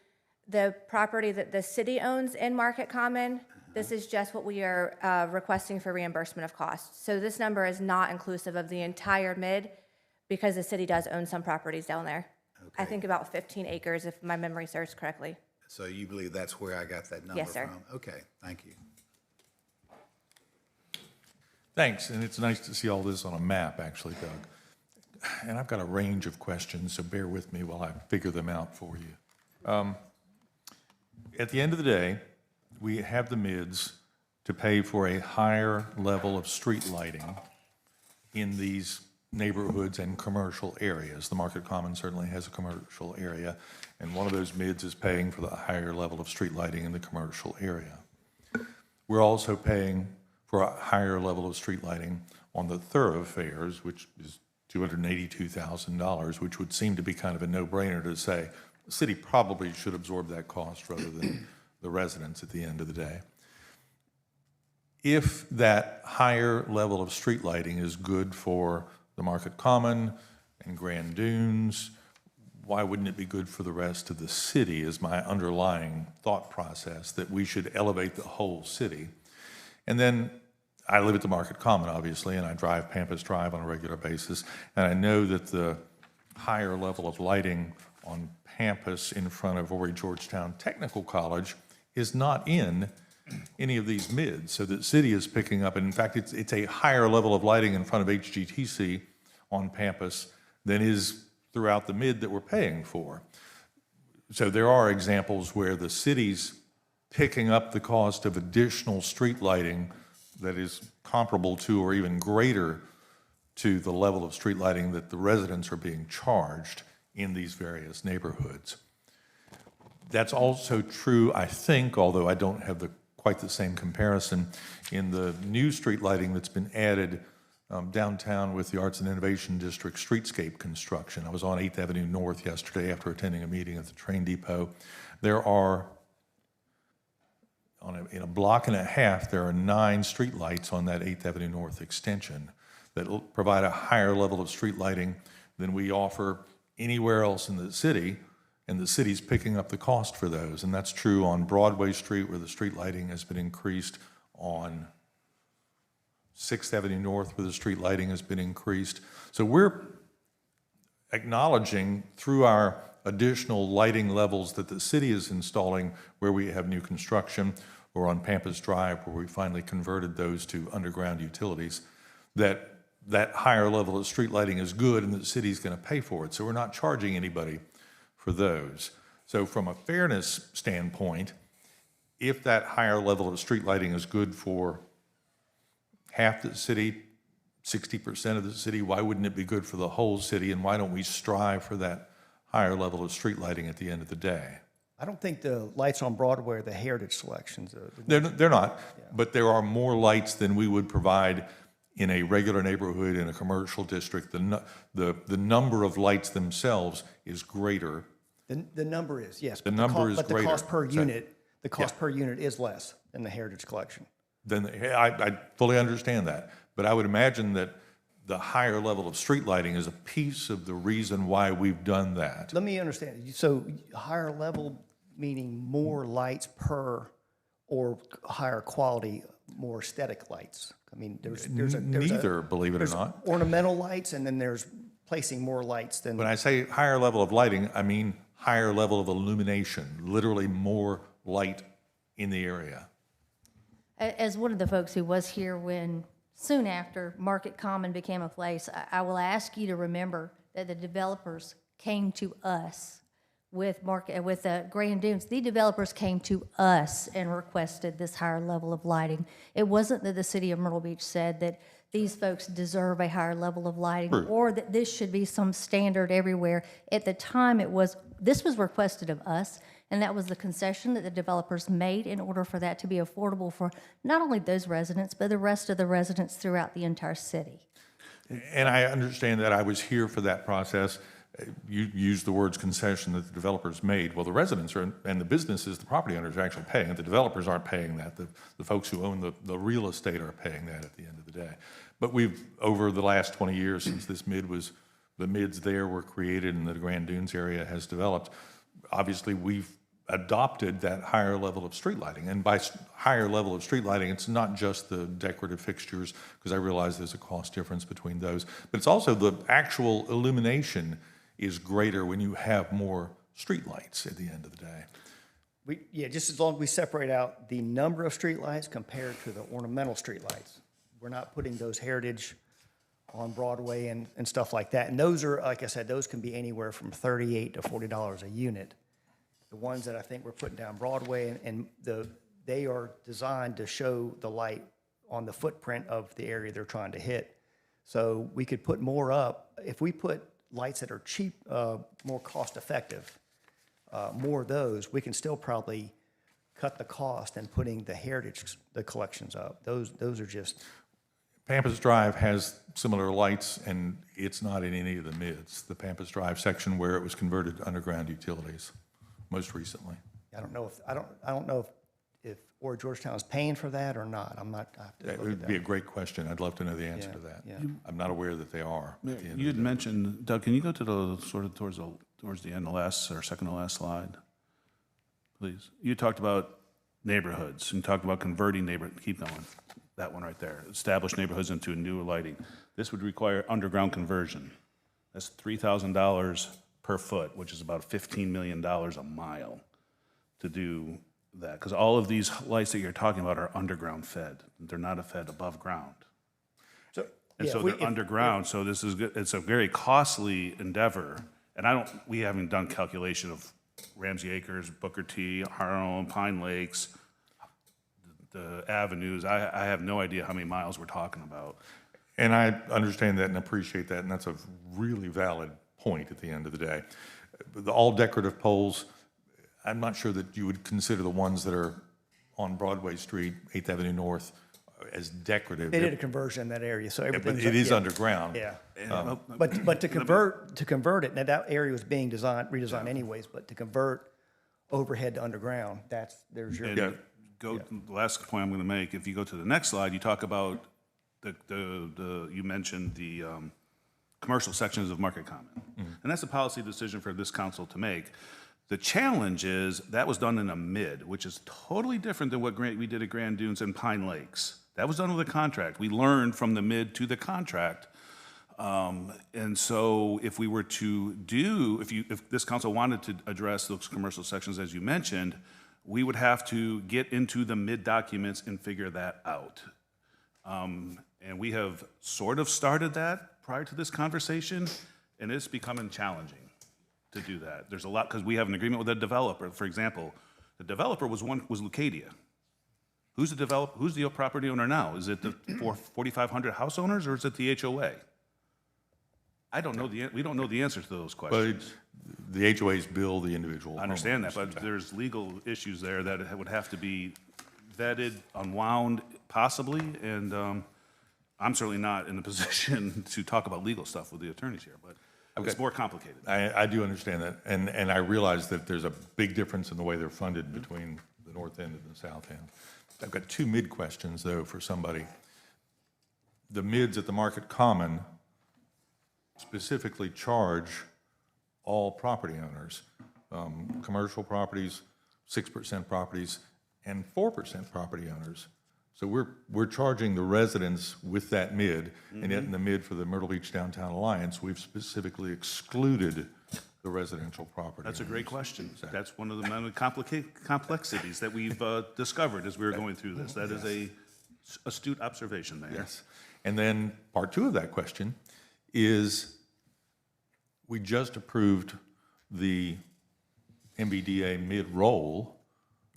the property that the city owns in Market Common. This is just what we are requesting for reimbursement of costs. So this number is not inclusive of the entire mid because the city does own some properties down there. I think about 15 acres, if my memory serves correctly. So you believe that's where I got that number from? Yes, sir. Okay, thank you. Thanks, and it's nice to see all this on a map, actually, Doug. And I've got a range of questions, so bear with me while I figure them out for you. At the end of the day, we have the mids to pay for a higher level of street lighting in these neighborhoods and commercial areas. The Market Common certainly has a commercial area, and one of those mids is paying for the higher level of street lighting in the commercial area. We're also paying for a higher level of street lighting on the thoroughfares, which is $282,000, which would seem to be kind of a no-brainer to say the city probably should absorb that cost rather than the residents at the end of the day. If that higher level of street lighting is good for the Market Common and Grand Dunes, why wouldn't it be good for the rest of the city is my underlying thought process, that we should elevate the whole city. And then I live at the Market Common, obviously, and I drive Pampas Drive on a regular basis, and I know that the higher level of lighting on Pampas in front of Horry Georgetown Technical College is not in any of these mids, so the city is picking up, and in fact, it's a higher level of lighting in front of HGTC on Pampas than is throughout the mid that we're paying for. So there are examples where the city's picking up the cost of additional street lighting that is comparable to or even greater to the level of street lighting that the residents are being charged in these various neighborhoods. That's also true, I think, although I don't have quite the same comparison, in the new street lighting that's been added downtown with the Arts and Innovation District streetscape construction. I was on 8th Avenue North yesterday after attending a meeting at the train depot. There are in a block and a half, there are 9 street lights on that 8th Avenue North extension that will provide a higher level of street lighting than we offer anywhere else in the city, and the city's picking up the cost for those. And that's true on Broadway Street, where the street lighting has been increased, on 6th Avenue North, where the street lighting has been increased. So we're acknowledging through our additional lighting levels that the city is installing where we have new construction, or on Pampas Drive where we finally converted those to underground utilities, that higher level of street lighting is good and that the city's going to pay for it. So we're not charging anybody for those. So from a fairness standpoint, if that higher level of street lighting is good for half the city, 60% of the city, why wouldn't it be good for the whole city? And why don't we strive for that higher level of street lighting at the end of the day? I don't think the lights on Broadway are the heritage selections. They're not, but there are more lights than we would provide in a regular neighborhood, in a commercial district. The number of lights themselves is greater. The number is, yes. The number is greater. But the cost per So- unit, the cost per unit is less than the heritage collection. Then I fully understand that, but I would imagine that the higher level of street lighting is a piece of the reason why we've done that. Let me understand. So higher level meaning more lights per, or higher quality, more aesthetic lights? I mean, there's Neither, believe it or there's not. ornamental lights, and then there's placing more lights than. When I say higher level of lighting, I mean higher level of illumination, literally more light in the area. As one of the folks who was here when, soon after Market Common became a place, I will ask you to remember that the developers came to us with Grand Dunes. The developers came to us and requested this higher level of lighting. It wasn't that the city of Myrtle Beach said that these folks deserve a higher level of lighting, True. or that this should be some standard everywhere. At the time, this was requested of us, and that was the concession that the developers made in order for that to be affordable for not only those residents, but the rest of the residents throughout the entire city. And I understand that. I was here for that process. You used the words concession that the developers made. Well, the residents and the businesses, the property owners are actually paying it. The developers aren't paying that. The folks who own the real estate are paying that at the end of the day. But we've, over the last 20 years since this mid was the mids there were created and the Grand Dunes area has developed, obviously we've adopted that higher level of street lighting. And by higher level of street lighting, it's not just the decorative fixtures, because I realize there's a cost difference between those, but it's also the actual illumination is greater when you have more street lights at the end of the day. Yeah, just as long as we separate out the number of streetlights compared to the ornamental streetlights. We're not putting those heritage on Broadway and stuff like that. And those are, like I said, those can be anywhere from $38 to $40 a unit. The ones that I think we're putting down Broadway they are designed to show the light on the footprint of the area they're trying to hit. So we could put more up. If we put lights that are cheap, more cost effective, more of those, we can still probably cut the cost and putting the collections up. Those are just. Pampas Drive has similar lights, and it's not in any of the mids. The Pampas Drive section where it was converted to underground utilities, most recently. I don't know if or Georgetown is paying for that or not. I'm not. I have to That look at would be a great question. I'd love to know the answer to that. Yeah. I'm not aware that they are. at the end You of had the day. mentioned, Doug, can you go to the, sort of towards the end, the last, or second to last slide? Please. You talked about neighborhoods, and talked about converting keep going, that one right there. Establish neighborhoods into new lighting. This would require underground conversion. That's $3,000 per foot, which is about $15 million a mile to do that. Because all of these lights that you're talking about are underground fed. They're not fed above ground. And so they're underground, so this is, it's a very costly endeavor. And we haven't done calculation of Ramsey Acres, Booker T, Harlem, Pine Lakes, the avenues. I have no idea how many miles we're talking about. And I understand that and appreciate that, and that's a really valid point at the end of the day. The all decorative poles, I'm not sure that you would consider the ones that are on Broadway Street, 8th Avenue North, as decorative. They did a conversion in that area, so But everything's. it is underground. Yeah. But to convert it, now that area was being redesigned anyways, but to convert overhead to underground, there's your. And the last point I'm going to make, if you go to the next slide, you talk about you mentioned the commercial sections of Market Common. And that's a policy decision for this council to make. The challenge is that was done in a mid, which is totally different than what we did at Grand Dunes and Pine Lakes. That was done with a contract. We learned from the mid to the contract. And so if we were to if this council wanted to address those commercial sections, as you mentioned, we would have to get into the mid documents and figure that out. And we have sort of started that prior to this conversation, and it's becoming challenging to do that. There's a lot, because we have an agreement with a developer. For example, the developer was Lucadia. Who's the property owner now? Is it the 4,500 house owners, or is it the HOA? I don't know we don't know the answer to those questions. But the HOAs bill the individual. I understand that, but there's legal issues there that would have to be vetted, unwound, possibly, and I'm certainly not in a position to talk about legal stuff with the attorneys here, but it's more complicated. I do understand that, and I realize that there's a big difference in the way they're funded between the north end and the south end. I've got two mid questions, though, for somebody. The mids at the Market Common specifically charge all property owners, commercial properties, 6% properties, and 4% property owners. So we're charging the residents with that mid, and yet in the mid for the Myrtle Beach Downtown Alliance, we've specifically excluded the residential property. That's a great question. That's one of the many complexities that we've discovered as we were going through this. That is a astute observation, Mayor. Yes. And then part two of that question is, we just approved the MBDA mid-roll.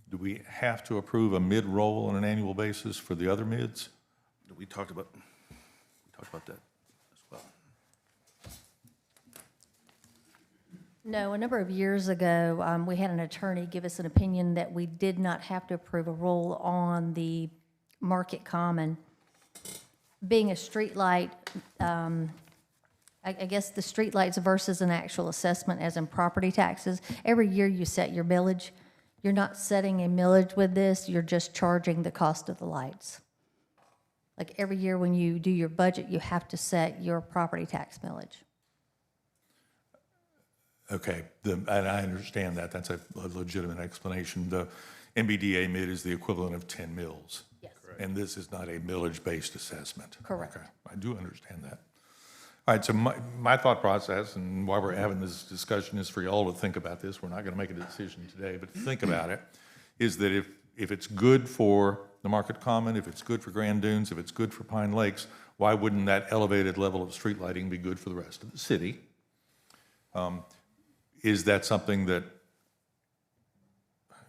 Do we have to approve a mid-roll on an annual basis for the other mids? We talked about that as well. No, a number of years ago, we had an attorney give us an opinion that we did not have to approve a roll on the Market Common. Being a street light, I guess the street lights versus an actual assessment as in property taxes, every year you set your millage. You're not setting a millage with this, you're just charging the cost of the lights. Like every year when you do your budget, you have to set your property tax millage. Okay, and I understand that. That's a legitimate explanation. The MBDA mid is the equivalent of 10 mills. Yes. And this is not a millage-based assessment. Correct. Okay, I do understand that. All right, so my thought process, and why we're having this discussion, is for y'all to think about this. We're not going to make a decision today, but think about it, is that if it's good for the Market Common, if it's good for Grand Dunes, if it's good for Pine Lakes, why wouldn't that elevated level of street lighting be good for the rest of the city? Is that something that,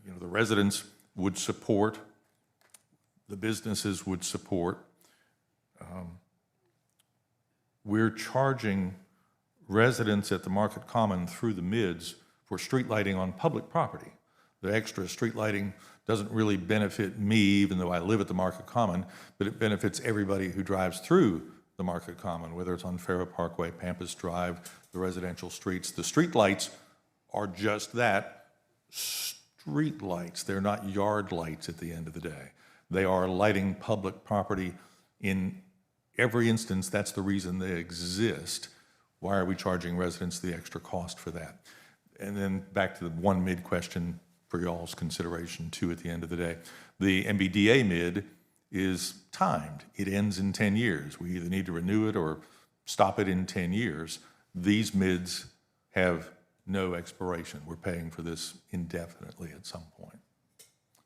you know, the residents would support, the businesses would support? We're charging residents at the Market Common through the mids for street lighting on public property. The extra street lighting doesn't really benefit me, even though I live at the Market Common, but it benefits everybody who drives through the Market Common, whether it's on Farrah Parkway, Pampas Drive, the residential streets. The street lights are just that, street lights. They're not yard lights at the end of the day. They are lighting public property. In every instance, that's the reason they exist. Why are we charging residents the extra cost for that? And then back to the one mid question for y'all's consideration too at the end of the day. The MBDA mid is timed. It ends in 10 years. We either need to renew it or stop it in 10 years. These mids have no expiration. We're paying for this indefinitely at some point.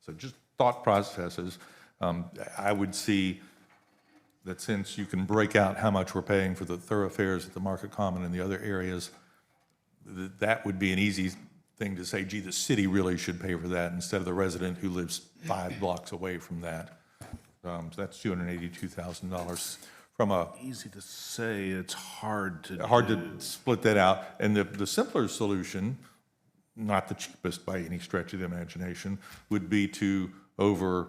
So just thought processes. I would see that since you can break out how much we're paying for the thoroughfares at the Market Common and the other areas, that would be an easy thing to say, gee, the city really should pay for that instead of the resident who lives 5 blocks away from that. So that's $282,000. From a Easy to say, it's hard to to split that out. And the simpler solution, not the cheapest by any stretch of the imagination, would be to, over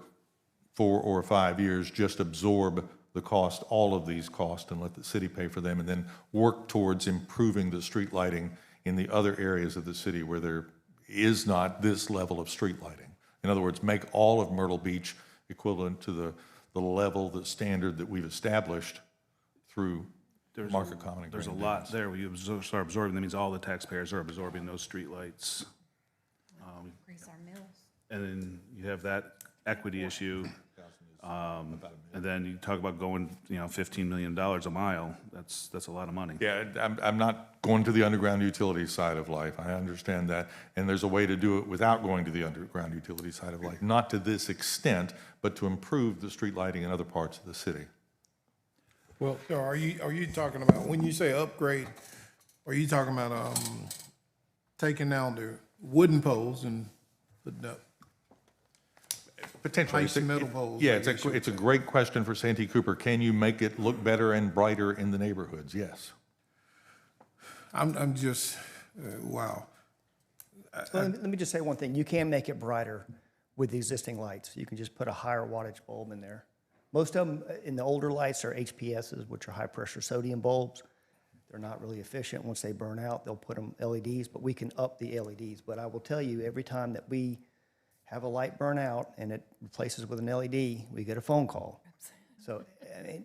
4 or 5 years, just absorb the cost, all of these costs, and let the city pay for them, and then work towards improving the street lighting in the other areas of the city where there is not this level of street lighting. In other words, make all of Myrtle Beach equivalent to the level, the standard that we've established through Market Common and There's a Grand lot Dunes. there. We start absorbing, that means all the taxpayers are absorbing those streetlights. Increase our mills. And then you have that equity issue. And then you talk about going, $15 million a mile. That's a lot of money. Yeah, I'm not going to the underground utility side of life. I understand that. And there's a way to do it without going to the underground utility side of life. Not to this extent, but to improve the street lighting in other parts of the city. Well, so are you talking about, when you say upgrade, are you talking about, taking down the wooden poles and putting up Potentially. ice and metal poles? Yeah, I guess it's a great question for Santee Cooper. Can you make it look better and brighter in the neighborhoods? Yes. I'm just, wow. So let me just say one thing. You can make it brighter with the existing lights. You can just put a higher wattage bulb in there. Most of them in the older lights are HPSs, which are high-pressure sodium bulbs. They're not really efficient. Once they burn out, they'll put them LEDs, but we can up the LEDs. But I will tell you, every time that we have a light burn out and it replaces with an LED, we get a phone call. So I mean,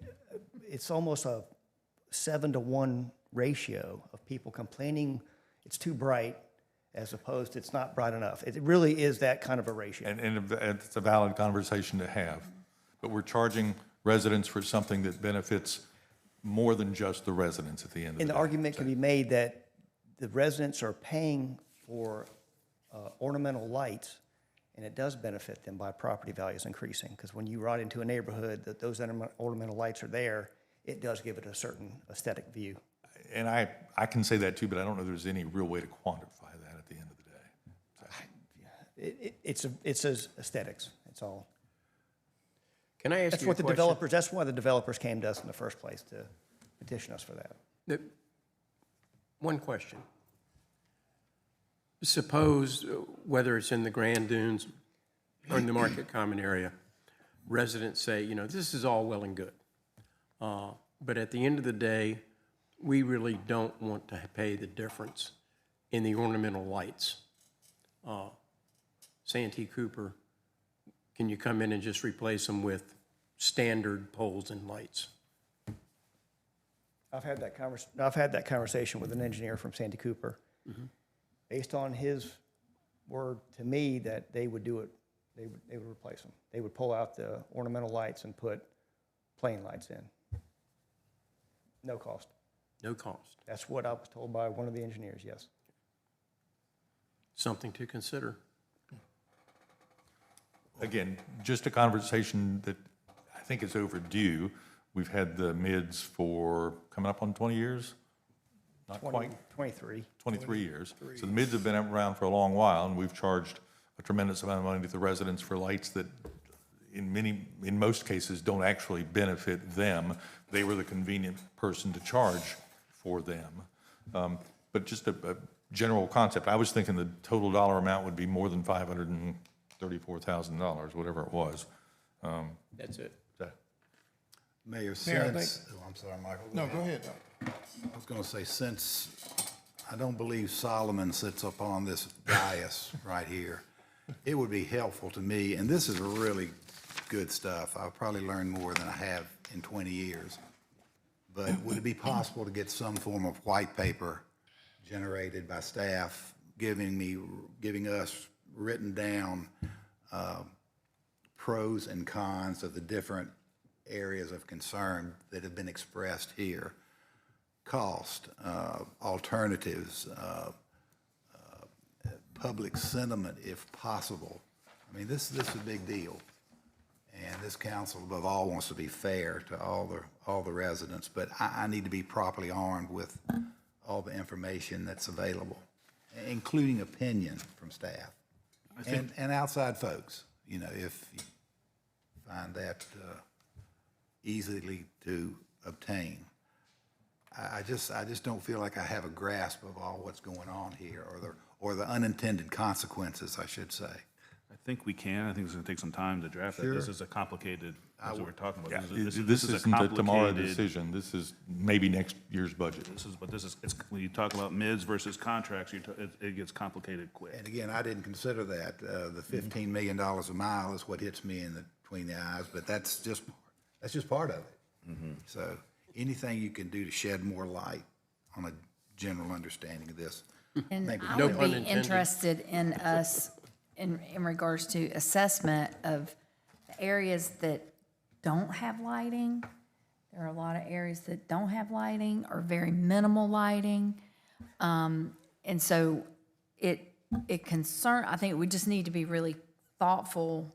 it's almost a 7-to-1 ratio of people complaining it's too bright as opposed to it's not bright enough. It really is that kind of a ratio. And it's a valid conversation to have. But we're charging residents for something that benefits more than just the residents at the end of the day. And the argument can be made that the residents are paying for ornamental lights, and it does benefit them by property values increasing. Because when you ride into a neighborhood that those ornamental lights are there, it does give it a certain aesthetic view. And I can say that too, but I don't know if there's any real way to quantify that at the end of the day. It's aesthetics, that's all. Can I ask That's you a what the question? developers, that's why the developers came to us in the first place, to petition us for that. One question. Suppose, whether it's in the Grand Dunes or in the Market Common area, residents say, this is all well and good. But at the end of the day, we really don't want to pay the difference in the ornamental lights. Santee Cooper, can you come in and just replace them with standard poles and lights? I've had that conversation with an engineer from Santee Cooper. based on his word to me that they would do it, they would replace them. They would pull out the ornamental lights and put plain lights in. No cost. No cost. That's what I was told by one of the engineers, yes. Something to consider. Again, just a conversation that I think is overdue. We've had the mids for coming up on 20 years? Not quite. 23. 23 years. So the mids have been around for a long while, and we've charged a tremendous amount of money to the residents for lights that in most cases don't actually benefit them. They were the convenient person to charge for them. But just a general concept, I was thinking the total dollar amount would be more than $534,000, whatever it was. That's it. Mayor, Mayor, I since, oh, I'm sorry, Michael. No, go ahead, Doc. I was going to say, since I don't believe Solomon sits up on this dais right here, it would be helpful to me, and this is really good stuff. I'll probably learn more than I have in 20 years. But would it be possible to get some form of white paper generated by staff giving us written down pros and cons of the different areas of concern that have been expressed here? Cost, alternatives, public sentiment if possible. I mean, this is a big deal. And this council above all wants to be fair to all the residents, but I need to be properly armed with all the information that's available, including opinion from staff and outside folks, you know, if you find that easily to obtain. I just don't feel like I have a grasp of all what's going on here, or the unintended consequences, I should say. I think we can. I think it's going to take some time to draft that. Sure. This is a complicated, that's what we're talking about. This is a isn't a tomorrow complicated- decision. This is maybe next year's budget. It's, when you talk about mids versus contracts, it gets complicated quick. And again, I didn't consider that. The $15 million a mile is what hits me between the eyes, but that's just part of it. So anything you can do to shed more light on a general understanding of this. And maybe- I No would pun be intended. interested in us, in regards to assessment of the areas that don't have lighting. There are a lot of areas that don't have lighting or very minimal lighting. And so I think we just need to be really thoughtful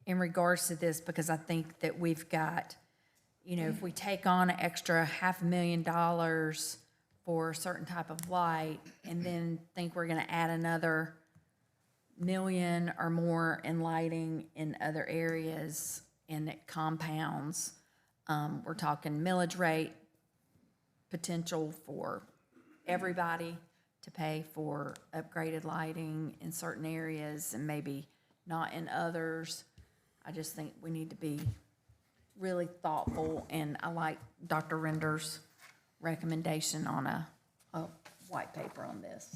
in regards to this, because I think that we've got, you know, if we take on an extra $500,000 for a certain type of light and then think we're gonna add another million or more in lighting in other areas and at compounds, we're talking millage rate, potential for everybody to pay for upgraded lighting in certain areas and maybe not in others. I just think we need to be really thoughtful, and I like Dr. Render's recommendation on a white paper on this.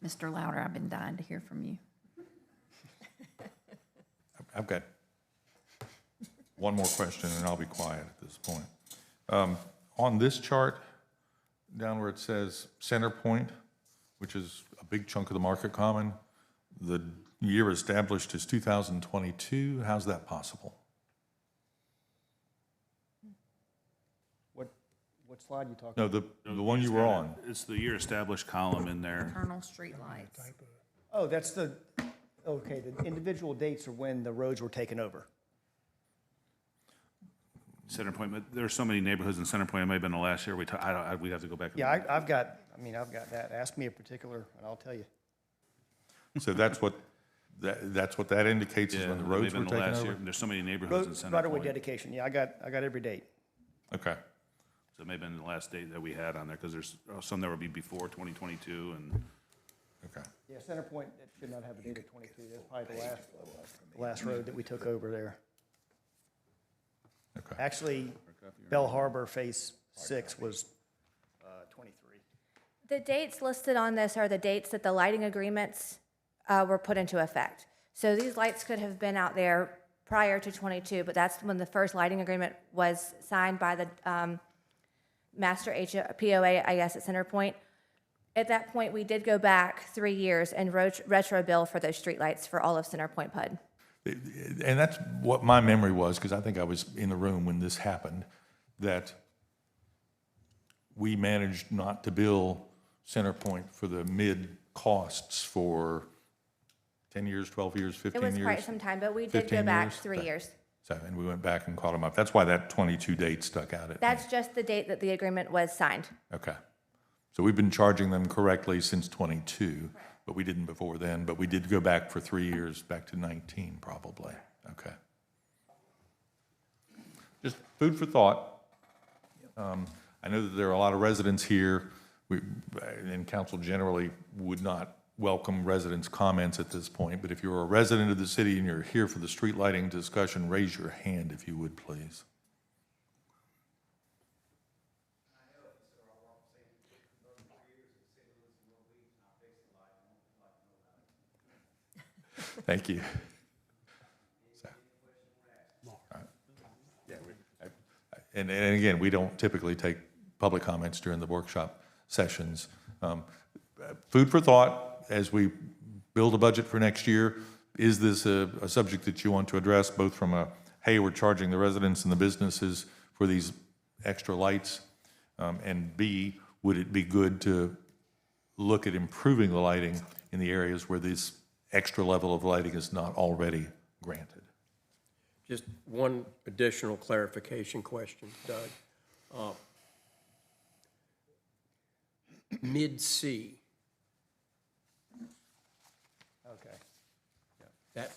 Mr. Louder, I've been dying to hear from you. I've got one more question, and I'll be quiet at this point. On this chart, down where it says Center Point, which is a big chunk of the market common, the year established is 2022. How's that possible? What slide you talking No, about? the one you were on. It's the year established column in there. Internal streetlights. Oh, that's the individual dates are when the roads were taken over. Center Point, but there's so many neighborhoods in Center Point, it may have been the last year, we'd have to go back. and- Yeah, I've got that. Ask me a particular, and I'll tell you. So that's what that indicates, is Yeah, when the it may have roads were been the taken last over? year. There's so many neighborhoods in Center Right-of-way Point. dedication, yeah, I got every date. Okay. So it may have been the last date that we had on there, because there's some that would be before 2022, and Okay. Yeah, Center Point, it should not have a date of 22. That's probably the last road that we took over there. Okay. Actually, Bell Harbor Phase 6 was 23. The dates listed on this are the dates that the lighting agreements were put into effect. So these lights could have been out there prior to 22, but that's when the first lighting agreement was signed by the master POA, I guess, at Center Point. At that point, we did go back 3 years and retro bill for those streetlights for all of Center Point PUD. And that's what my memory was, because I think I was in the room when this happened, that we managed not to bill Centerpoint for the mid-costs for 10 years, 12 years, 15 It years. was quite some time, but we did 15 go back years? 3 years. So, and we went back and caught them up. That's why that 22 date stuck out at me. That's just the date that the agreement was signed. Okay. So we've been charging them correctly since 22, but we didn't before then. But we did go back for 3 years, back to 19 probably. Okay. Just food for thought. I know that there are a lot of residents here, and council generally would not welcome residents' comments at this point, but if you're a resident of the city and you're here for the street lighting discussion, raise your hand if you would, please. Thank you. And again, we don't typically take public comments during the workshop sessions. Food for thought, as we build a budget for next year, is this a subject that you want to address, both from a, hey, we're charging the residents and the businesses for these extra lights, and B, would it be good to look at improving the lighting in the areas where this extra level of lighting is not already granted? Just one additional clarification question, Doug. Mid-C. Okay. That,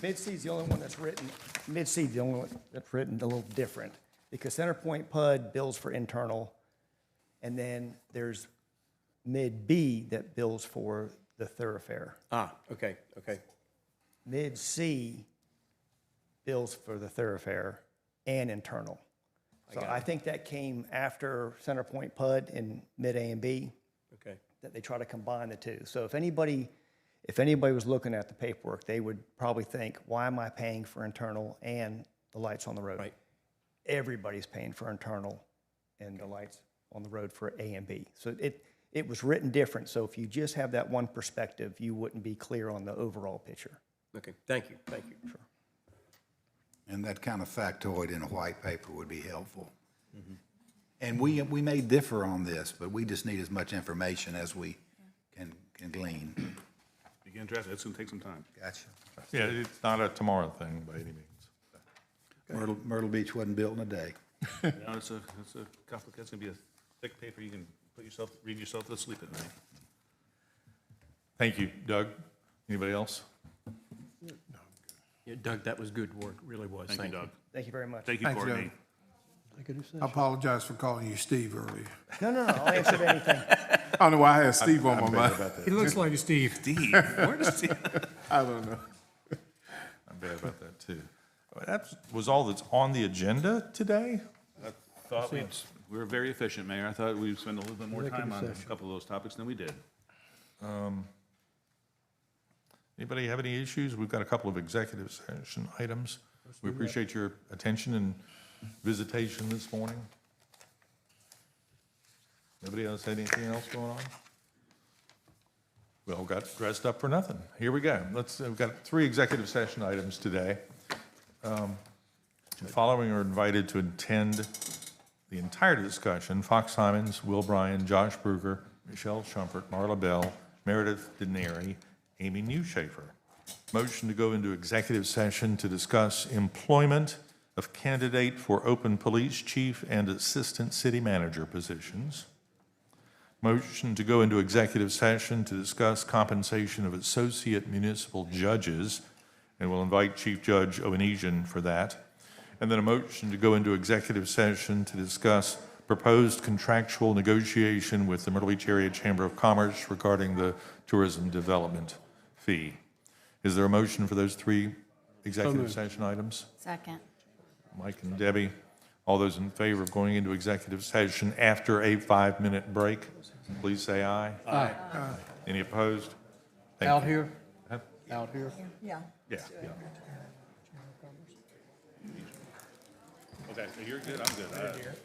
Mid-C is the only one that's written, Mid-C is the only one that's written a little different, because Centerpoint PUD bills for internal, and then there's Mid-B that bills for the thoroughfare. okay. Mid-C bills for the thoroughfare and internal. So I think that came after Centerpoint PUD in mid-A and B. Okay. That they try to combine the two. So if anybody was looking at the paperwork, they would probably think, why am I paying for internal and the lights on the road? Right. Everybody's paying for internal and the lights on the road for A and B. So it was written different. So if you just have that one perspective, you wouldn't be clear on the overall picture. Okay, thank you. Sure. And that kind of factoid in a white paper would be helpful. And we may differ on this, but we just need as much information as we can glean. You can address it, it's gonna take some time. Gotcha. Yeah, it's not a tomorrow thing by any means. Myrtle Beach wasn't built in a day. You know, it's gonna be a thick paper, you can read yourself to sleep at night. Thank you. Doug, anybody else? Yeah, Doug, that was good work, really was. Thank you, Doug. Thank you very much. Thank you, Thanks, Doug. Courtney. I apologize for calling you Steve earlier. No, I'll answer anything. I don't know why I had Steve on my mind. He looks like a Steve. Steve, where does Steve? I don't know. I'm bad about that, too. That was all that's on the agenda today? I thought we were very efficient, Mayor. I thought we'd spend a little bit more time on a couple of those topics than we did. Anybody have any issues? We've got a couple of executive session items. We appreciate your attention and visitation this morning. Nobody else had anything else going on? We all got dressed up for nothing. Here we go. We've got 3 executive session items today. The following are invited to attend the entire discussion: Fox Simons, Will Bryan, Josh Bruger, Michelle Shumpert, Marla Bell, Meredith Denary, Amy Newshafer. Motion to go into executive session to discuss employment of candidate for open police chief and assistant city manager positions. Motion to go into executive session to discuss compensation of associate municipal judges, and we'll invite Chief Judge Owenesian for that. And then a motion to go into executive session to discuss proposed contractual negotiation with the Myrtle Beach Area Chamber of Commerce regarding the tourism development fee. Is there a motion for those 3 executive session items? Second. Mike and Debbie, all those in favor of going into executive session after a 5-minute break, please say aye. Aye. Any opposed? Thank Out you. here? Huh? Out here? Yeah. Yeah. Okay, so you're good, I'm good.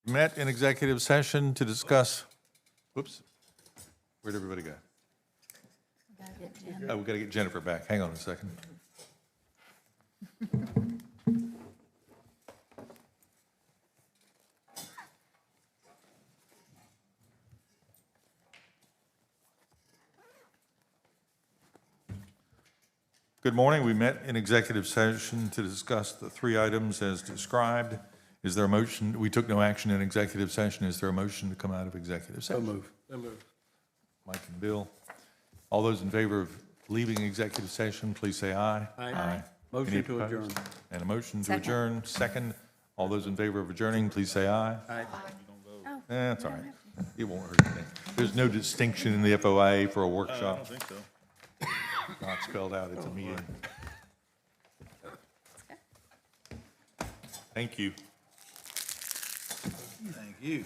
met in executive session to discuss, whoops, where'd everybody go? Oh, we got to get Jennifer back. Hang on a second. Good morning. We met in executive session to discuss the three items as described. Is there a motion? We took no action in executive session. Is there a motion to come out of executive session? So move. Mike and Bill. All those in favor of leaving executive session, please say aye. Aye. Any Motion to opposed? adjourn. And a motion to Second. adjourn. Second. All those in favor of adjourning, please say aye. Aye. That's all right. It won't hurt anything. There's no distinction in the FOIA for a workshop. I don't think so. Not spelled out, it's a meeting. Thank you. Thank you.